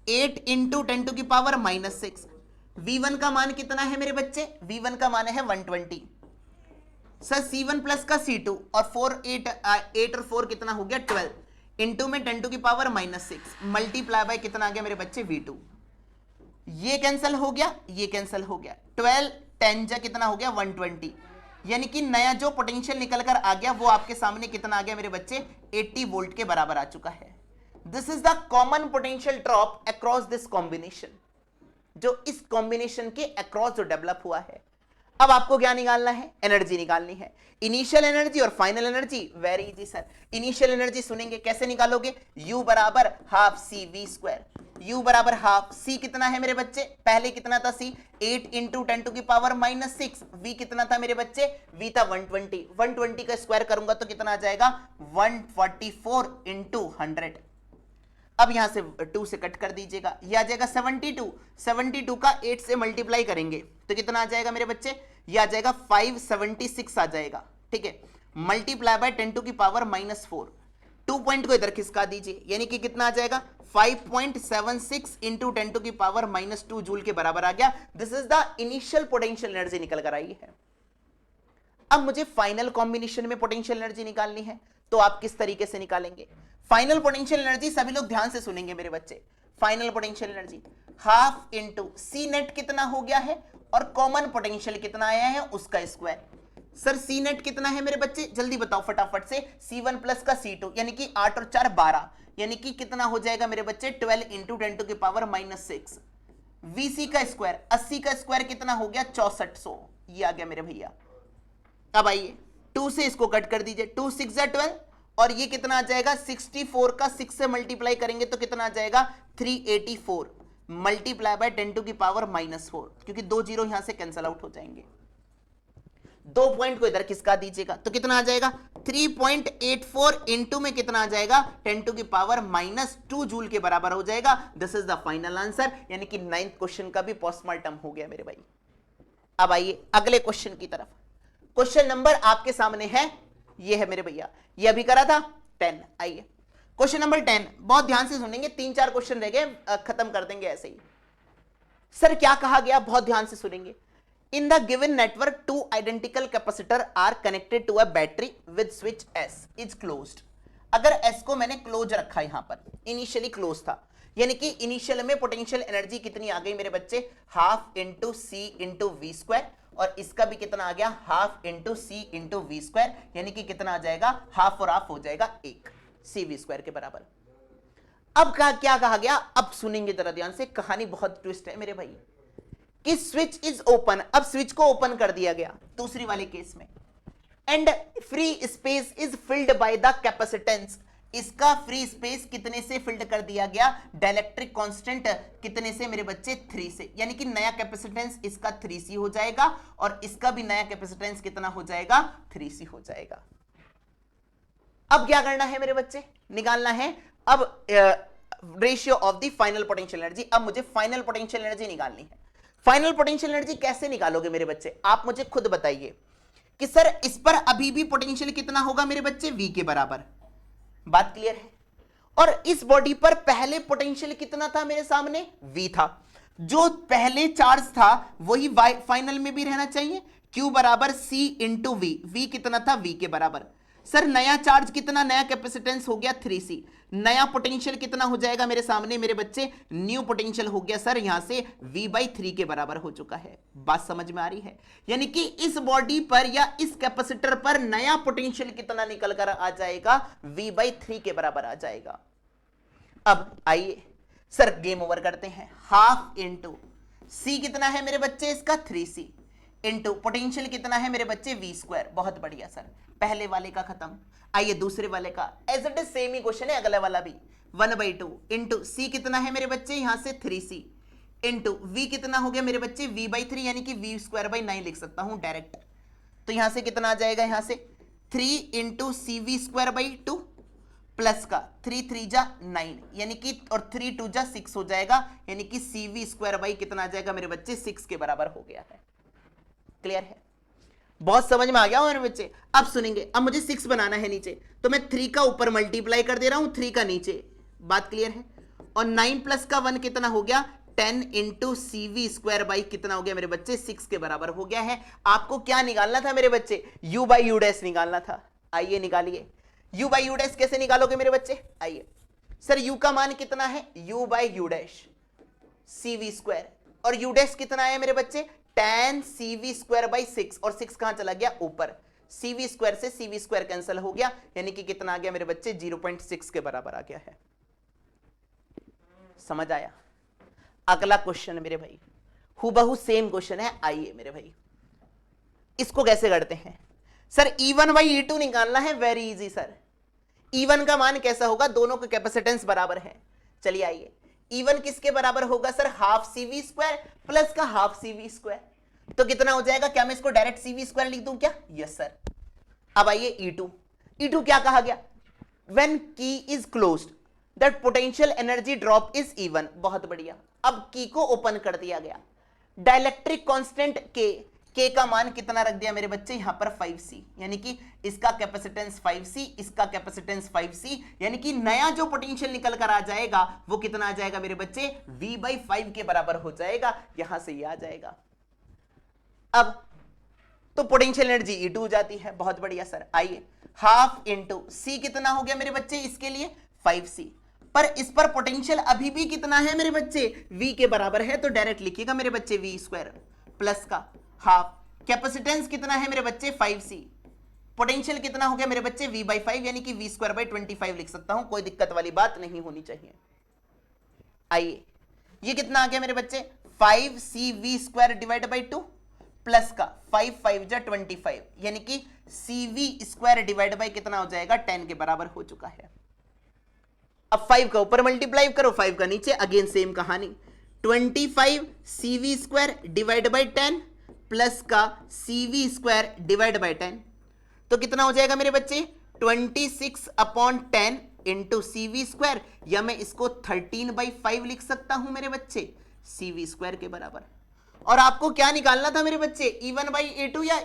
8 इंटू 10 टू की पावर -6। V1 का मान कितना है मेरे बच्चे, V1 का मान है 120। सर C1 प्लस का C2 और 8 और 4 कितना हो गया 12, इंटू में 10 टू की पावर -6 मल्टीप्लाई बाय कितना आ गया मेरे बच्चे V2। ये कैंसिल हो गया, ये कैंसिल हो गया, 12 10 जा कितना हो गया 120, यानी कि नया जो पोटेंशियल निकल कर आ गया वो आपके सामने कितना आ गया मेरे बच्चे, 80 वोल्ट के बराबर आ चुका है। This is the common potential drop across this combination, जो इस कॉम्बिनेशन के अक्रॉस जो डेवलप हुआ है। अब आपको क्या निकालना है, एनर्जी निकालनी है, इनिशियल एनर्जी और final energy. Very easy sir, initial energy सुनेंगे कैसे निकालोगे, U बराबर half C V square, U बराबर हाफ, C कितना है मेरे बच्चे, पहले कितना था C, 8 इंटू 10 टू की पावर -6, V कितना था मेरे बच्चे, V था 120, 120 का स्क्वायर करूंगा तो कितना आ जाएगा 144 इंटू 100। अब यहां से 2 से कट कर दीजिएगा, ये आ जाएगा 72, 72 का 8 से मल्टीप्लाई करेंगे तो कितना आ जाएगा मेरे बच्चे, ये आ जाएगा 576 आ जाएगा, ठीक है, मल्टीप्लाई बाय 10 टू की पावर -4, 2 पॉइंट को इधर खिसका दीजिए, यानी कि कितना आ जाएगा 5.76 इंटू 10 टू की पावर -2 जूल के बराबर आ गया। This is the initial potential energy निकल कर आई है। अब मुझे फाइनल कॉम्बिनेशन में पोटेंशियल एनर्जी निकालनी है, तो आप किस तरीके से निकालेंगे, फाइनल पोटेंशियल एनर्जी सभी लोग ध्यान से सुनेंगे मेरे बच्चे। Final potential energy half into C net कितना हो गया है और कॉमन पोटेंशियल कितना आया है उसका स्क्वायर। सर सी नेट कितना है मेरे बच्चे, जल्दी बताओ फटाफट से, C1 प्लस का C2, यानी कि 8 और 4 12, यानी कि कितना हो जाएगा मेरे बच्चे 12 इंटू 10 टू की पावर -6। VC का स्क्वायर 80 का स्क्वायर कितना हो गया 6400, ये आ गया मेरे भैया। अब आइए 2 से इसको कट कर दीजिए, 2 6 जा 12 और ये कितना आ जाएगा 64 का 6 से मल्टीप्लाई करेंगे तो कितना आ जाएगा 384 मल्टीप्लाई बाय 10 टू की पावर -4, क्योंकि 2 जीरो यहां से कैंसिल आउट हो जाएंगे। 2 पॉइंट को इधर खिसका दीजिएगा तो कितना आ जाएगा 3.84 इंटू में कितना आ जाएगा 10 टू की पावर -2 जूल के बराबर हो जाएगा। This is the final answer, यानी कि 9th क्वेश्चन का भी पोस्टमार्टम हो गया मेरे भाई। अब आइए अगले क्वेश्चन की तरफ। क्वेश्चन नंबर आपके सामने है, ये है मेरे भैया, ये अभी करा था 10। आइए क्वेश्चन नंबर 10, बहुत ध्यान से सुनेंगे, 3-4 क्वेश्चन रह गए, खत्म कर देंगे ऐसे ही। सर क्या कहा गया, बहुत ध्यान से सुनेंगे। In the given network, 2 identical capacitor are connected to a battery with switch S is closed. अगर S को मैंने क्लोज रखा यहां पर, इनिशियली क्लोज था, यानी कि इनिशियल में पोटेंशियल एनर्जी कितनी आ गई मेरे बच्चे, half into C into V square, और इसका भी कितना आ गया half into C into V square, यानी कि कितना आ जाएगा हाफ और हाफ हो जाएगा 1 सी वी स्क्वायर के बराबर। अब क्या कहा गया, अब सुनेंगे जरा ध्यान से, कहानी बहुत ट्विस्ट है मेरे भाई। कि स्विच इज ओपन, अब स्विच को ओपन कर दिया गया दूसरी वाले केस में, and free space is filled by the capacitance, इसका फ्री स्पेस कितने से फिल्ड कर दिया गया, डाइलेक्ट्रिक कांस्टेंट कितने से मेरे बच्चे 3 से, यानी कि नया कैपेसिटेंस इसका 3C हो जाएगा और इसका भी नया कैपेसिटेंस कितना हो जाएगा 3C हो जाएगा। अब क्या करना है मेरे बच्चे, निकालना है अब ratio of the final potential energy. अब मुझे फाइनल पोटेंशियल एनर्जी निकालनी है। फाइनल पोटेंशियल एनर्जी कैसे निकालोगे मेरे बच्चे, आप मुझे खुद बताइए कि सर इस पर अभी भी पोटेंशियल कितना होगा मेरे बच्चे, V के बराबर, बात क्लियर है। और इस बॉडी पर पहले पोटेंशियल कितना था मेरे सामने, V था, जो पहले चार्ज था वही फाइनल में भी रहना चाहिए, Q बराबर C इंटू V कितना था V के बराबर। सर नया चार्ज कितना, नया कैपेसिटेंस हो गया 3C, नया पोटेंशियल कितना हो जाएगा मेरे सामने मेरे बच्चे, न्यू पोटेंशियल हो गया सर यहां से V/3 के बराबर हो चुका है। बात समझ में आ रही है, यानी कि इस बॉडी पर या इस कैपेसिटर पर नया पोटेंशियल कितना निकल कर आ जाएगा, V/3 के बराबर आ जाएगा। अब आइए सर गेम ओवर करते हैं, हाफ इंटू C कितना है मेरे बच्चे इसका 3C, इंटू पोटेंशियल कितना है मेरे बच्चे वी स्क्वायर। बहुत बढ़िया सर, पहले वाले का खत्म। आइए दूसरे वाले का, एज इट इज सेम ही क्वेश्चन है अगला वाला भी। 1/2 इंटू सी कितना है मेरे बच्चे, यहां से 3c इंटू वी कितना हो गया मेरे बच्चे v/3, यानी कि v स्क्वायर बाई 9 लिख सकता हूं डायरेक्ट। तो यहां से कितना आ जाएगा, यहां से 3 into C V square by 2 plus का 3 3 जा 9, यानी कि और 3 2 जा 6 हो जाएगा, यानी कि सी वी स्क्वायर बाई कितना आ जाएगा मेरे बच्चे 6 के बराबर हो गया है। क्लियर है, बहुत समझ में आ गया मेरे बच्चे। अब सुनेंगे, अब मुझे 6 बनाना है नीचे, तो मैं 3 का ऊपर मल्टीप्लाई कर दे रहा हूं, 3 का नीचे। बात क्लियर है। और 9 प्लस का 1 कितना हो गया 10 into C V square by कितना हो गया मेरे बच्चे 6 के बराबर हो गया है। आपको क्या निकालना था मेरे बच्चे, u बाई यू डैश निकालना था। आइए निकालिए, u बाई यू डैश कैसे निकालोगे मेरे बच्चे। आइए सर, u का मान कितना है, u by U dash C V square, और u डैश कितना है मेरे बच्चे 10 सी वी स्क्वायर बाई 6, और 6 कहां चला गया ऊपर, सी वी स्क्वायर से सी वी स्क्वायर कैंसिल हो गया, यानी कि कितना आ गया मेरे बच्चे 0.6 के बराबर आ गया है। समझ आया। अगला क्वेश्चन मेरे भाई, हूबहू सेम क्वेश्चन है। आइए मेरे भाई, इसको कैसे करते हैं सर, E1 बाई E2 निकालना है। वेरी इजी सर, E1 का मान कैसा होगा, दोनों के कैपेसिटेंस बराबर है। चलिए आइए, E1 किसके बराबर होगा sir, half C V square plus का हाफ सी वी स्क्वायर। तो कितना हो जाएगा, क्या मैं इसको डायरेक्ट सी वी स्क्वायर लिख दूं क्या, यस सर। अब आइए E2 क्या कहा गया, व्हेन की is closed that potential energy drop is E1। बहुत बढ़िया, अब की को ओपन कर दिया गया, डाइलेक्ट्रिक कांस्टेंट के का मान कितना रख दिया मेरे बच्चे यहां पर 5c, यानी कि इसका कैपेसिटेंस 5c, इसका कैपेसिटेंस 5c, यानी कि नया जो पोटेंशियल निकल कर आ जाएगा वो कितना आ जाएगा मेरे बच्चे v/5 के बराबर हो जाएगा। यहां से ये आ जाएगा। अब तो पोटेंशियल एनर्जी E2 हो जाती है। बहुत बढ़िया सर, आइए हाफ इंटू सी कितना हो गया मेरे बच्चे इसके लिए 5c, पर इस पर पोटेंशियल अभी भी कितना है मेरे बच्चे v के बराबर है, तो डायरेक्ट लिखिएगा मेरे बच्चे v स्क्वायर प्लस का हाफ, कैपेसिटेंस कितना है मेरे बच्चे 5c, पोटेंशियल कितना हो गया मेरे बच्चे v/5, यानी कि v स्क्वायर बाई 25 लिख सकता हूं, कोई दिक्कत वाली बात नहीं होनी चाहिए। आइए ये कितना आ गया मेरे बच्चे 5c v square divide by 2 plus का 5 5 जा 25, यानी कि cv स्क्वायर डिवाइड बाई कितना हो जाएगा 10 के बराबर हो चुका है। अब 5 का ऊपर मल्टीप्लाई करो, 5 का नीचे, अगेन सेम कहानी, 25 cv square divide by 10 plus का cv स्क्वायर डिवाइड बाई 10, तो कितना हो जाएगा मेरे बच्चे 26/10 इंटू CV स्क्वायर, या मैं इसको 13/5 लिख सकता हूं मेरे बच्चे CV स्क्वायर के बराबर। और आपको क्या निकालना था मेरे बच्चे E1/E2 या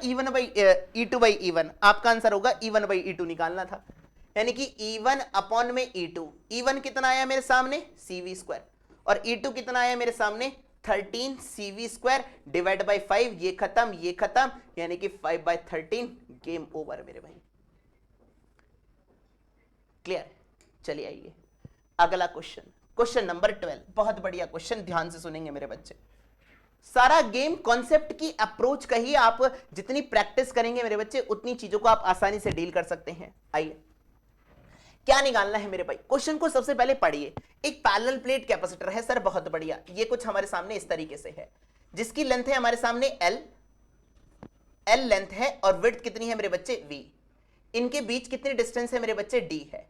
E2/E1, आपका आंसर होगा E1/E2 निकालना था, यानी कि E1 अपॉन में E2। E1 कितना आया मेरे सामने CV स्क्वायर, और E2 कितना आया मेरे सामने 13 CV स्क्वायर डिवाइड बाई 5, ये खत्म, यानी कि 5/13, गेम ओवर मेरे भाई। क्लियर, चलिए आइए अगला क्वेश्चन, क्वेश्चन नंबर 12। बहुत बढ़िया क्वेश्चन, ध्यान से सुनेंगे मेरे बच्चे। सारा गेम कॉन्सेप्ट की अप्रोच का ही, आप जितनी प्रैक्टिस करेंगे मेरे बच्चे उतनी चीजों को आप आसानी से डील कर सकते हैं। आइए क्या निकालना है मेरे भाई, क्वेश्चन को सबसे पहले पढ़िए। एक पैरेलल प्लेट कैपेसिटर है सर, बहुत बढ़िया। ये कुछ हमारे सामने इस तरीके से है, जिसकी लेंथ है हमारे सामने L लेंथ है, और विड्थ कितनी है मेरे बच्चे V। इनके बीच कितनी डिस्टेंस है मेरे बच्चे D है।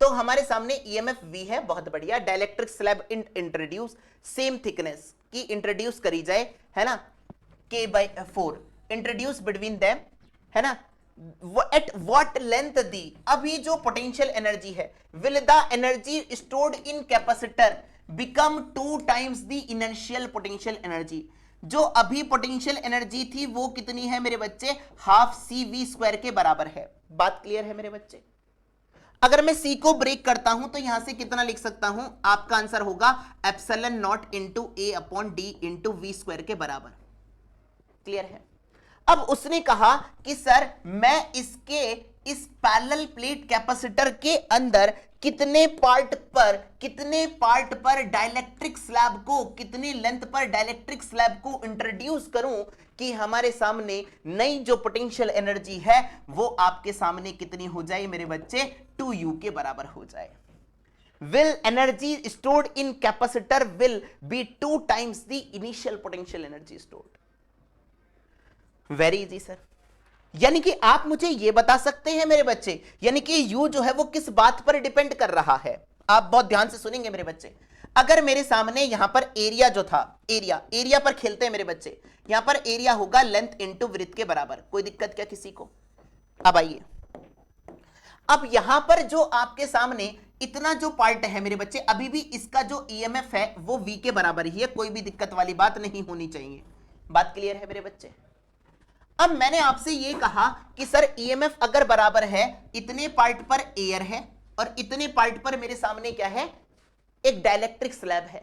तो हमारे सामने EMF V है, बहुत बढ़िया। Dielectric slab introduce, same thickness की इंट्रोड्यूस करी जाए, है ना, K/4 इंट्रोड्यूस बिटवीन देम, है ना, एट व्हाट लेंथ दी। अभी जो पोटेंशियल एनर्जी है, will the energy stored in capacitor become 2 times the initial potential energy. जो अभी पोटेंशियल एनर्जी थी वो कितनी है मेरे बच्चे, हाफ CV स्क्वायर के बराबर है। बात क्लियर है मेरे बच्चे। अगर मैं C को ब्रेक करता हूं तो यहां से कितना लिख सकता हूं, आपका आंसर होगा epsilon not into A upon D into V square के बराबर। क्लियर है। अब उसने कहा कि सर मैं इस पैरेलल प्लेट कैपेसिटर के अंदर कितने पार्ट पर डाइलेक्ट्रिक स्लैब को, कितने लेंथ पर डाइलेक्ट्रिक स्लैब को इंट्रोड्यूस करूं कि हमारे सामने नई जो पोटेंशियल एनर्जी है वो आपके सामने कितनी हो जाए मेरे बच्चे 2U के बराबर हो जाए। Will energy stored in capacitor will be 2 times the initial potential energy stored। Very easy sir. यानी कि आप मुझे यह बता सकते हैं मेरे बच्चे, यानी कि यू जो है वो किस बात पर डिपेंड कर रहा है? आप बहुत ध्यान से सुनेंगे मेरे बच्चे। अगर मेरे सामने यहां पर एरिया जो था, एरिया पर खेलते हैं मेरे बच्चे, यहां पर एरिया होगा लेंथ इंटू विड्थ के बराबर। कोई दिक्कत क्या किसी को? अब आइए, अब यहां पर जो आपके सामने इतना जो पार्ट है मेरे बच्चे, अभी भी इसका जो ईएमएफ है वो वी के बराबर ही है, कोई भी दिक्कत वाली बात नहीं होनी चाहिए। बात क्लियर है मेरे बच्चे? अब मैंने आपसे ये कहा कि सर ईएमएफ अगर बराबर है, इतने पार्ट पर एयर है और इतने पार्ट पर मेरे सामने क्या है, एक डाइलेक्ट्रिक स्लैब है,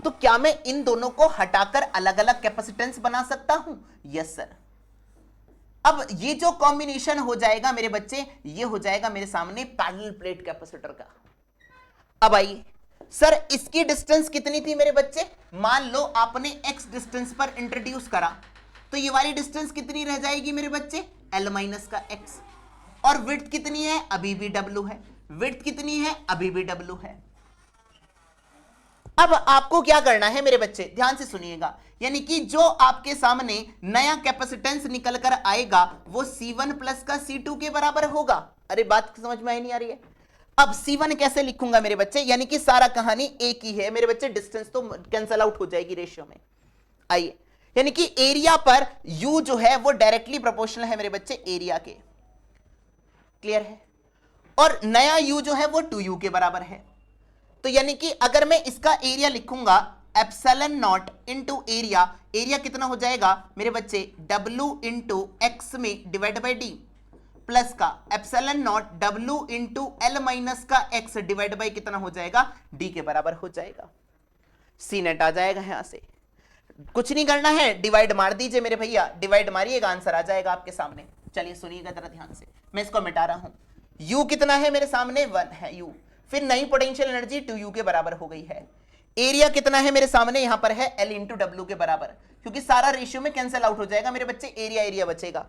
तो क्या मैं इन दोनों को हटाकर अलग अलग कैपेसिटेंस बना सकता हूं? Yes sir. अब ये जो कॉम्बिनेशन हो जाएगा मेरे बच्चे, ये हो जाएगा मेरे सामने पैरेलल प्लेट कैपेसिटर का। अब आइए सर, इसकी डिस्टेंस कितनी थी मेरे बच्चे? मान लो आपने एक्स डिस्टेंस पर इंट्रोड्यूस करा, तो ये वाली डिस्टेंस कितनी रह जाएगी मेरे बच्चे? एल माइनस का एक्स। और विड्थ कितनी है? अभी भी डब्ल्यू है। विड्थ कितनी है? अभी भी डब्ल्यू है। अब आपको क्या करना है मेरे बच्चे, ध्यान से सुनिएगा, यानी कि जो आपके सामने नया कैपेसिटेंस निकल कर आएगा वो C1 प्लस का C2 के बराबर होगा। अरे बात समझ में आई नहीं आ रही है? अब C1 कैसे लिखूंगा मेरे बच्चे, यानी कि सारा कहानी एक ही है मेरे बच्चे, डिस्टेंस तो कैंसल आउट हो जाएगी रेशियो में। आइए, यानी कि एरिया पर U जो है वो डायरेक्टली प्रोपोर्शनल है मेरे बच्चे एरिया के। क्लियर है? और नया U जो है वो 2U के बराबर है। तो यानी कि अगर मैं इसका एरिया लिखूंगा epsilon not into area, area कितना हो जाएगा मेरे बच्चे? W इंटू एक्स में डिवाइड बाई डी, प्लस का epsilon not W into L minus का एक्स डिवाइड बाई कितना हो जाएगा? डी के बराबर हो जाएगा। सी नेट आ जाएगा। यहां से कुछ नहीं करना है, डिवाइड मार दीजिए मेरे भैया, डिवाइड मारिएगा, आंसर आ जाएगा आपके सामने। चलिए सुनिएगा जरा ध्यान से, मैं इसको मिटा रहा हूं। U कितना है मेरे सामने? 1 है U। फिर नई पोटेंशियल एनर्जी 2U के बराबर हो गई है। एरिया कितना है मेरे सामने? यहां पर है L इंटू डब्ल्यू के बराबर, क्योंकि सारा रेशियो में कैंसिल आउट हो जाएगा मेरे बच्चे, एरिया एरिया बचेगा।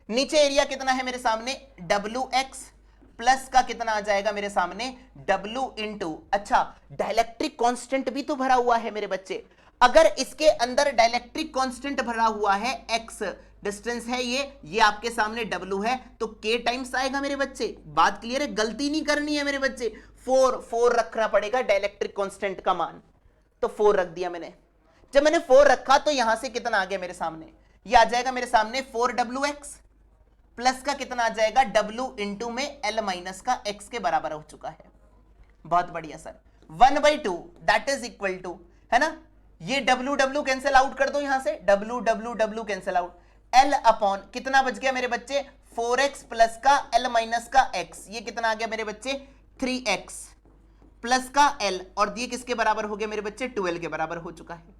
नीचे एरिया कितना है मेरे सामने? WX प्लस का कितना आ जाएगा मेरे सामने? W इंटू, अच्छा डाइलेक्ट्रिक कांस्टेंट भी तो भरा हुआ है मेरे बच्चे। अगर इसके अंदर डाइलेक्ट्रिक कांस्टेंट भरा हुआ है, x डिस्टेंस है ये आपके सामने W है, तो K टाइम्स आएगा मेरे बच्चे। बात क्लियर है? गलती नहीं करनी है मेरे बच्चे, 4 रखना पड़ेगा डाइलेक्ट्रिक कांस्टेंट का मान, तो 4 रख दिया मैंने। जब मैंने 4 रखा तो यहां से कितना आ गया मेरे सामने? ये आ जाएगा मेरे सामने 4WX प्लस का कितना आ जाएगा? W इंटू में L माइनस का x के बराबर हो चुका है। बहुत बढ़िया sir. 1/2 that is equal to, है ना, ये W कैंसिल आउट कर दो यहां से, W cancel out, L upon कितना बच गया मेरे बच्चे? 4x प्लस का L माइनस का x, ये कितना आ गया मेरे बच्चे? 3x प्लस का L, और ये किसके बराबर हो गया मेरे बच्चे? 12 के बराबर हो चुका है।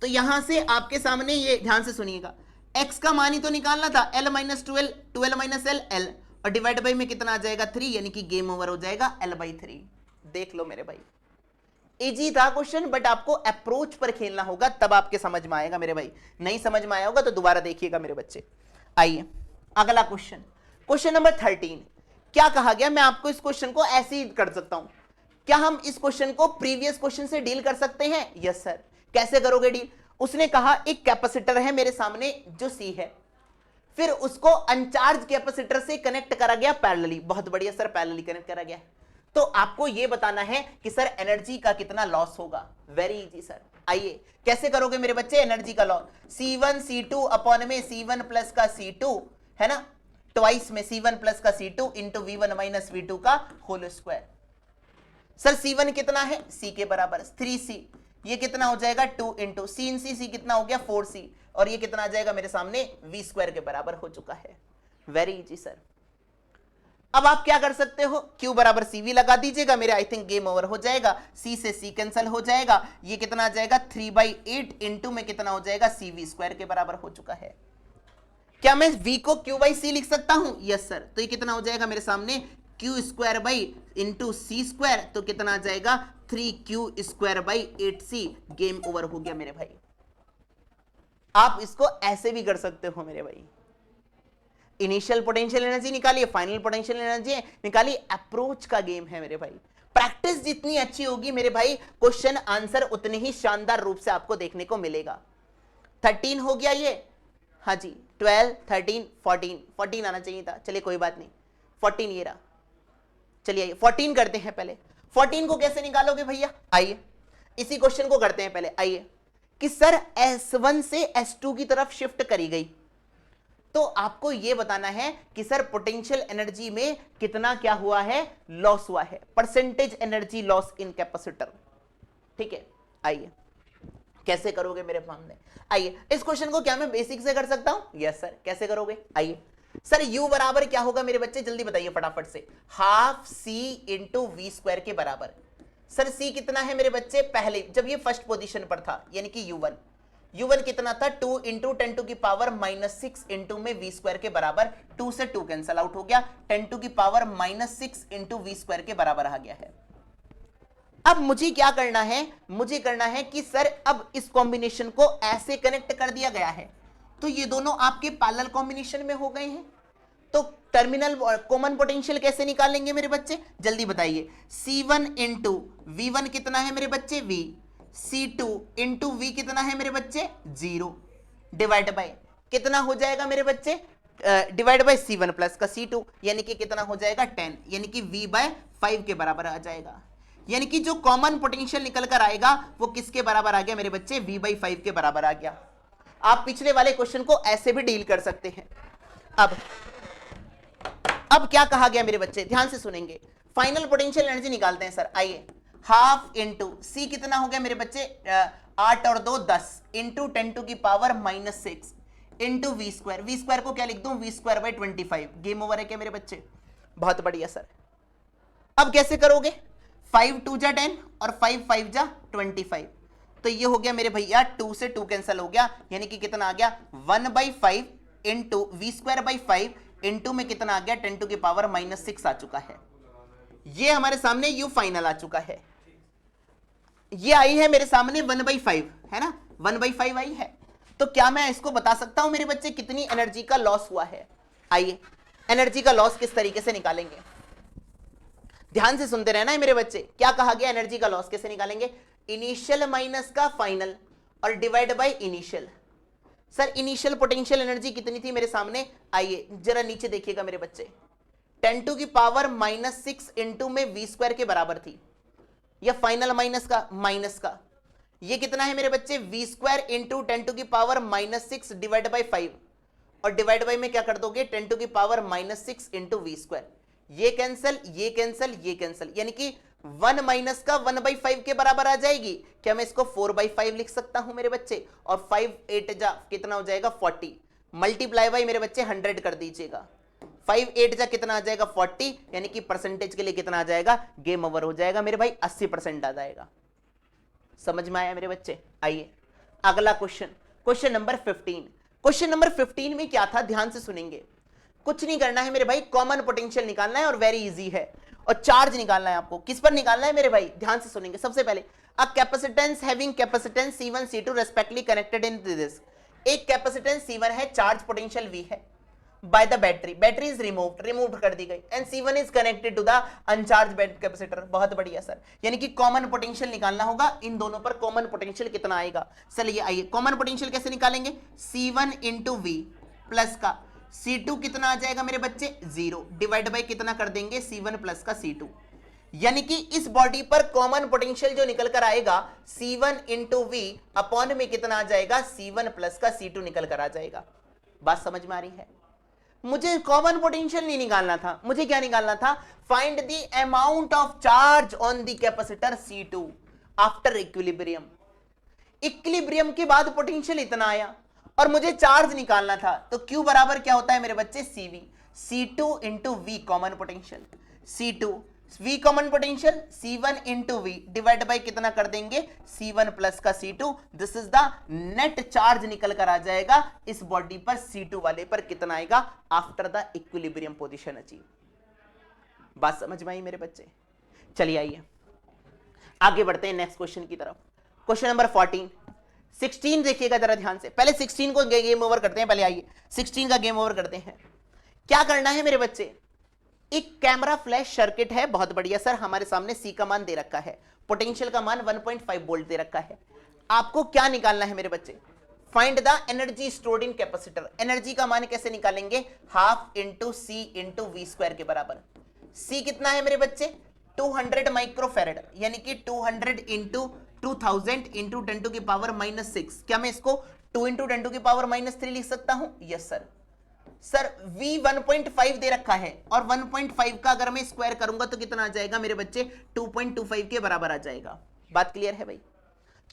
तो यहां से आपके सामने ये ध्यान से सुनिएगा, x का मान ही तो निकालना था, L माइनस 12 माइनस L, और डिवाइड बाई में कितना आ जाएगा? 3, यानी कि गेम ओवर हो जाएगा L/3। देख लो मेरे भाई, इजी था क्वेश्चन, बट आपको अप्रोच पर खेलना होगा तब आपके समझ में आएगा मेरे भाई। नहीं समझ में आया होगा तो दोबारा देखिएगा मेरे बच्चे। आइए अगला क्वेश्चन, क्वेश्चन नंबर 13। क्या कहा गया? मैं आपको इस क्वेश्चन को ऐसे ही कर सकता हूं। क्या हम इस क्वेश्चन को प्रीवियस क्वेश्चन से डील कर सकते हैं? Yes sir. कैसे करोगे डील? उसने कहा एक कैपेसिटर है मेरे सामने जो C है, फिर उसको अनचार्ज कैपेसिटर से कनेक्ट करा गया पैरेलली। बहुत बढ़िया सर, पैरेलली कनेक्ट करा गया। तो आपको यह बताना है कि सर एनर्जी का कितना लॉस होगा। Very easy sir. आइए कैसे करोगे मेरे बच्चे एनर्जी का लॉस? C1 C2 अपॉन में C1 प्लस का C2, है ना, ट्वाइस में C1 प्लस का C2 into V1 minus V2 का होल स्क्वायर। सर C1 कितना है? C के बराबर 3C, ये कितना हो जाएगा? 2 इंटू C इन C कितना हो गया? 4C, और ये कितना आ जाएगा मेरे सामने? V स्क्वायर के बराबर हो चुका है। Very easy sir. अब आप क्या कर सकते हो? Q बराबर CV लगा दीजिएगा मेरे, आई थिंक गेम ओवर हो जाएगा। C से C कैंसिल हो जाएगा, ये कितना आ जाएगा? 3/8 इंटू में कितना हो जाएगा? CV स्क्वायर के बराबर हो चुका है। क्या मैं V को Q/C लिख सकता हूं? Yes sir. तो ये कितना हो जाएगा मेरे सामने? Q square by into C square, तो कितना आ जाएगा? 3Q square by 8C। Game over हो गया मेरे भाई। आप इसको ऐसे भी कर सकते हो मेरे भाई, इनिशियल पोटेंशियल एनर्जी निकालिए, फाइनल पोटेंशियल एनर्जी निकालिए, अप्रोच का गेम है मेरे भाई। प्रैक्टिस जितनी अच्छी होगी मेरे भाई, क्वेश्चन आंसर उतने ही शानदार रूप से आपको देखने को मिलेगा। 13 हो गया ये। हाँ जी 12, 13, 14, 14 आना चाहिए था, चलिए कोई बात नहीं, 14 ये रहा। चलिए आइए 14 करते हैं पहले। 14 को कैसे निकालोगे भैया, आइए इसी क्वेश्चन को करते हैं पहले। आइए कि सर S1 से S2 की तरफ शिफ्ट करी गई, तो आपको यह बताना है कि सर पोटेंशियल एनर्जी में कितना क्या हुआ है, लॉस हुआ है, percentage energy loss in capacitor. ठीक है, आइए कैसे करोगे मेरे सामने। आइए इस क्वेश्चन को क्या मैं बेसिक से कर सकता हूं, यस सर, कैसे करोगे। आइए सर U बराबर क्या होगा मेरे बच्चे, जल्दी बताइए फटाफट से, half C into V square के बराबर। सर C कितना है मेरे बच्चे, पहले जब ये फर्स्ट पोजीशन पर था यानी कि U1 कितना था, 2 इंटू 10 टू की पावर -6 इंटू में वी स्क्वायर के बराबर, 2 से 2 कैंसल आउट हो गया, 10 टू की पावर -6 इंटू वी स्क्वायर के बराबर आ गया है। अब मुझे क्या करना है, मुझे करना है कि सर अब इस कॉम्बिनेशन को ऐसे कनेक्ट कर दिया गया है, तो ये दोनों आपके पैरेलल कॉम्बिनेशन में हो गए हैं। तो टर्मिनल कॉमन पोटेंशियल कैसे निकालेंगे मेरे बच्चे, जल्दी बताइए। C1 इंटू V1 कितना है मेरे बच्चे, V, C2 इंटू V कितना है मेरे बच्चे, 0, डिवाइड बाय कितना हो जाएगा मेरे बच्चे, डिवाइड बाय C1 प्लस का C2, यानी कि कितना हो जाएगा 10, यानी कि V/5 के बराबर आ जाएगा। यानी कि जो कॉमन पोटेंशियल निकल कर आएगा वो किसके बराबर आ गया मेरे बच्चे, V/5 के बराबर आ गया। आप पिछले वाले क्वेश्चन को ऐसे भी डील कर सकते हैं। अब क्या कहा गया मेरे बच्चे, ध्यान से सुनेंगे। फाइनल पोटेंशियल एनर्जी निकालते हैं सर। आइए हाफ इंटू सी कितना हो गया मेरे बच्चे, 8 और 2 10 इंटू 10 टू की पावर -6 इंटू वी स्क्वायर को क्या लिख दूं, V²/25। गेम ओवर है क्या मेरे बच्चे, बहुत बढ़िया सर। अब कैसे करोगे, 5 2 जा 10 और 5 5 जा 25, तो ये हो गया मेरे भैया 2 से 2 कैंसिल हो गया, यानी कि कितना आ गया 1/5 इंटू V²/5 इंटू में कितना आ गया 10 टू की पावर -6 आ चुका है। ये हमारे सामने U फाइनल आ चुका है। ये आई है मेरे सामने 1/5 है ना, 1/5 आई है। तो क्या मैं इसको बता सकता हूं मेरे बच्चे कितनी एनर्जी का लॉस हुआ है। आइए एनर्जी का लॉस किस तरीके से निकालेंगे, ध्यान से सुनते रहना है मेरे बच्चे। क्या कहा गया, एनर्जी का लॉस कैसे निकालेंगे, इनिशियल माइनस का फाइनल और divide by initial. Sir initial potential energy कितनी थी मेरे सामने, आइए जरा नीचे देखिएगा मेरे बच्चे, 10 टू की पावर -6 इंटू में V² के बराबर थी, या फाइनल माइनस का ये कितना है मेरे बच्चे, V² इंटू 10 टू की पावर -6 डिवाइड बाय 5, और डिवाइड बाय में क्या कर दोगे 10 टू की पावर -6 इंटू V²। ये कैंसल, ये कैंसल, ये कैंसल, यानी कि 1 माइनस का 1/5 के बराबर आ जाएगी। क्या मैं इसको 4/5 लिख सकता हूं मेरे बच्चे, और 5 8 जा कितना हो जाएगा 40, मल्टीप्लाई बाय मेरे बच्चे 100 कर दीजिएगा, 5 8 जा कितना आ जाएगा 40, यानी कि परसेंटेज के लिए कितना आ जाएगा, गेम ओवर हो जाएगा मेरे भाई, 80% आ जाएगा। समझ में आया मेरे बच्चे। आइए अगला question, question number 15। Question number 15 में क्या था, ध्यान से सुनेंगे। कुछ नहीं करना है मेरे भाई, कॉमन पोटेंशियल निकालना है और वेरी इजी है, और चार्ज निकालना है आपको। किस पर निकालना है मेरे भाई, ध्यान से सुनेंगे। सबसे पहले a capacitance having capacitance C1 C2 respectively connected in this. एक कैपेसिटेंस C1 है, चार्ज पोटेंशियल V है, by the battery is removed कर दी गई, and C1 is connected to the अनचार्ज capacitor. बहुत बढ़िया सर, यानी कि कॉमन पोटेंशियल निकालना होगा, इन दोनों पर कॉमन पोटेंशियल कितना आएगा। चलिए आइए कॉमन पोटेंशियल कैसे निकालेंगे, C1 इंटू V प्लस का C2 कितना आ जाएगा मेरे बच्चे 0, डिवाइड बाय कितना कर देंगे C1 प्लस का C2, यानी कि इस बॉडी पर कॉमन पोटेंशियल जो निकल कर आएगा C1 इंटू V अपॉन में कितना आ जाएगा C1 प्लस का C2 निकल कर आ जाएगा। बात समझ में आ रही है। मुझे कॉमन पोटेंशियल नहीं निकालना था, मुझे क्या निकालना था, find the amount of charge on the capacitor C2 after equilibrium. Equilibrium के बाद पोटेंशियल इतना आया और मुझे चार्ज निकालना था, तो Q बराबर क्या होता है मेरे बच्चे CV, C2 into V common potential, C2 V common potential C1 into V divide by कितना कर देंगे C1 प्लस का C2। This is the net charge निकल कर आ जाएगा इस बॉडी पर C2 वाले पर कितना आएगा after the equilibrium position achieve. बात समझ में आई मेरे बच्चे। चलिए आइए आगे बढ़ते हैं नेक्स्ट क्वेश्चन की तरफ। क्वेश्चन नंबर 16 देखिएगा जरा ध्यान से। पहले 16 को गेम ओवर करते हैं, पहले आइए 16 का गेम ओवर करते हैं। क्या करना है मेरे बच्चे, एक कैमरा फ्लैश सर्किट है, बहुत बढ़िया सर, हमारे सामने C का मान दे रखा है, पोटेंशियल का मान 1.5 वोल्ट दे रखा है। आपको क्या निकालना है मेरे बच्चे, find the energy stored in capacitor. Energy का मान कैसे निकालेंगे, half into C into V square के बराबर। सी कितना है मेरे बच्चे, 200 माइक्रोफेरेड, यानी कि 200 इंटू 2000 इंटू 10 टू की पावर -6। क्या मैं इसको 2 इंटू 10 टू की पावर -3 लिख सकता हूं? Yes sir. सर V 1.5 दे रखा है, और 1.5 का अगर मैं स्क्वायर करूंगा तो कितना आ जाएगा मेरे बच्चे, 2.25 के बराबर आ जाएगा। बात क्लियर है भाई?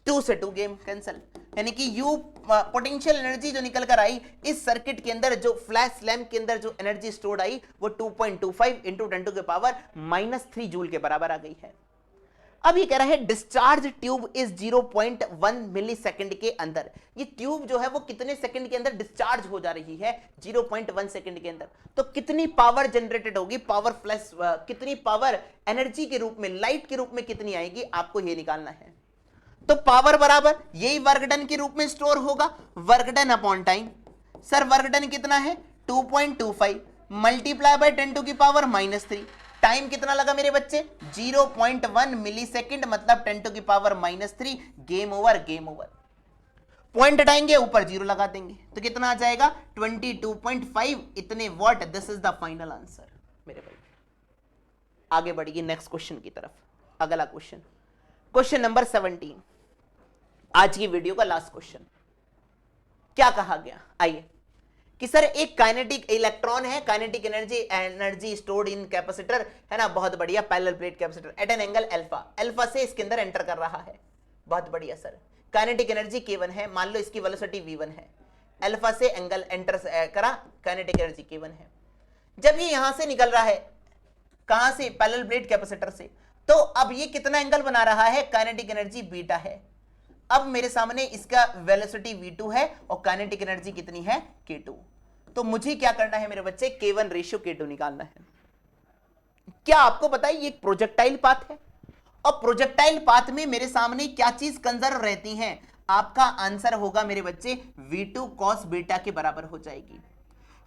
2 से 2 गेम कैंसिल, यानी कि U पोटेंशियल एनर्जी जो निकल कर आई इस सर्किट के अंदर, जो फ्लैश लैंप के अंदर जो एनर्जी स्टोर्ड आई वो 2.25 इंटू 10 टू के पावर -3 जूल के बराबर आ गई है। अब ये कह रहा है discharge tube is 0.1 millisecond के अंदर। ये ट्यूब जो है वो कितने सेकंड के अंदर डिस्चार्ज हो जा रही है, 0.1 सेकंड के अंदर। तो कितनी पावर जनरेटेड होगी, पावर फ्लैश कितनी पावर एनर्जी के रूप में, लाइट के रूप में कितनी आएगी, आपको ये निकालना है। तो पावर बराबर यही वर्क डन के रूप में स्टोर होगा, work done upon time. Sir work done कितना है, 2.25 मल्टीप्लाई बाय 10 टू की पावर -3। टाइम कितना लगा मेरे बच्चे, 0.1 मिली सेकेंड, मतलब 10 टू की power -3। Game over, game over. Point हटाएंगे, ऊपर 0 लगा देंगे, तो कितना आ जाएगा 22.5 इतने what. This is the final answer मेरे भाई। आगे बढ़िए नेक्स्ट क्वेश्चन की तरफ। अगला क्वेश्चन, क्वेश्चन नंबर 17, आज की वीडियो का लास्ट क्वेश्चन। क्या कहा गया, आइए कि सर एक काइनेटिक इलेक्ट्रॉन है, kinetic energy stored in capacitor है ना, बहुत बढ़िया, parallel plate capacitor eight an angle alpha, alpha से इसके अंदर एंटर कर रहा है, बहुत बढ़िया सर। काइनेटिक एनर्जी k1 है, मान लो इसकी वेलोसिटी v1 है, अल्फा से एंगल एंटर करा, काइनेटिक एनर्जी k1 है। जब ये यहां से निकल रहा है, कहां से, पैरेलल प्लेट कैपेसिटर से, तो अब ये कितना एंगल बना रहा है, काइनेटिक एनर्जी बीटा है। अब मेरे सामने इसका वेलोसिटी v2 है और काइनेटिक एनर्जी कितनी है, k2। तो मुझे क्या करना है मेरे बच्चे, k1 रेशियो k2 निकालना है। क्या आपको पता है ये एक प्रोजेक्टाइल पाथ है, और प्रोजेक्टाइल पाथ में मेरे सामने क्या चीज कंजर्व रहती है, आपका आंसर होगा मेरे बच्चे v2 cos बीटा के बराबर हो जाएगी।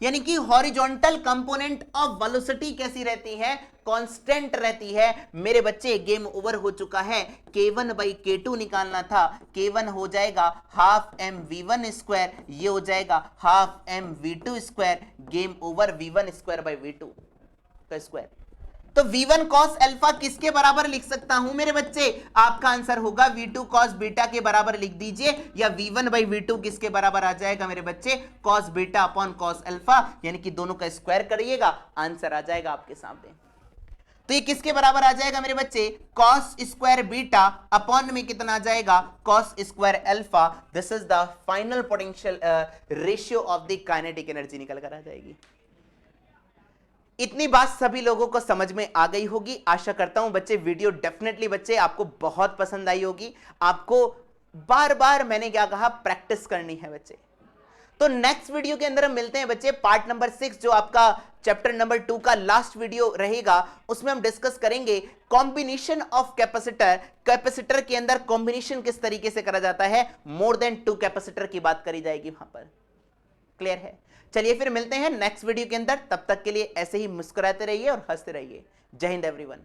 यानी कि हॉरिजॉन्टल कंपोनेंट ऑफ वेलोसिटी कैसी रहती है, कांस्टेंट रहती है मेरे बच्चे। गेम ओवर हो चुका है, k1 बाई k2 निकालना था, k1 हो जाएगा हाफ m v1 स्क्वायर, ये हो जाएगा half m v2 square, game over, v1 square by v2 का स्क्वायर। तो v1 cos अल्फा किसके बराबर लिख सकता हूं मेरे बच्चे, आपका आंसर होगा v2 cos बीटा के बराबर लिख दीजिए, या v1 बाई v2 किसके बराबर आ जाएगा मेरे बच्चे, cos beta upon cos alpha, यानी कि दोनों का स्क्वायर करिएगा, आंसर आ जाएगा आपके सामने। तो ये किसके बराबर आ जाएगा मेरे बच्चे, cos स्क्वायर बीटा अपॉन में कितना आ जाएगा, cos square alpha. This is the final potential ratio of the kinetic energy निकल कर आ जाएगी। इतनी बात सभी लोगों को समझ में आ गई होगी, आशा करता हूं बच्चे वीडियो डेफिनेटली बच्चे आपको बहुत पसंद आई होगी। आपको बार बार मैंने क्या कहा, प्रैक्टिस करनी है बच्चे। तो नेक्स्ट वीडियो के अंदर हम मिलते हैं बच्चे, पार्ट नंबर 6 जो आपका चैप्टर नंबर 2 का लास्ट वीडियो रहेगा, उसमें हम डिस्कस करेंगे कॉम्बिनेशन ऑफ कैपेसिटर। कैपेसिटर के अंदर कॉम्बिनेशन किस तरीके से करा जाता है, मोर देन 2 कैपेसिटर की बात करी जाएगी वहां पर। क्लियर है? चलिए फिर मिलते हैं नेक्स्ट वीडियो के अंदर, तब तक के लिए ऐसे ही मुस्कुराते रहिए और हंसते रहिए। जय हिंद एवरीवन।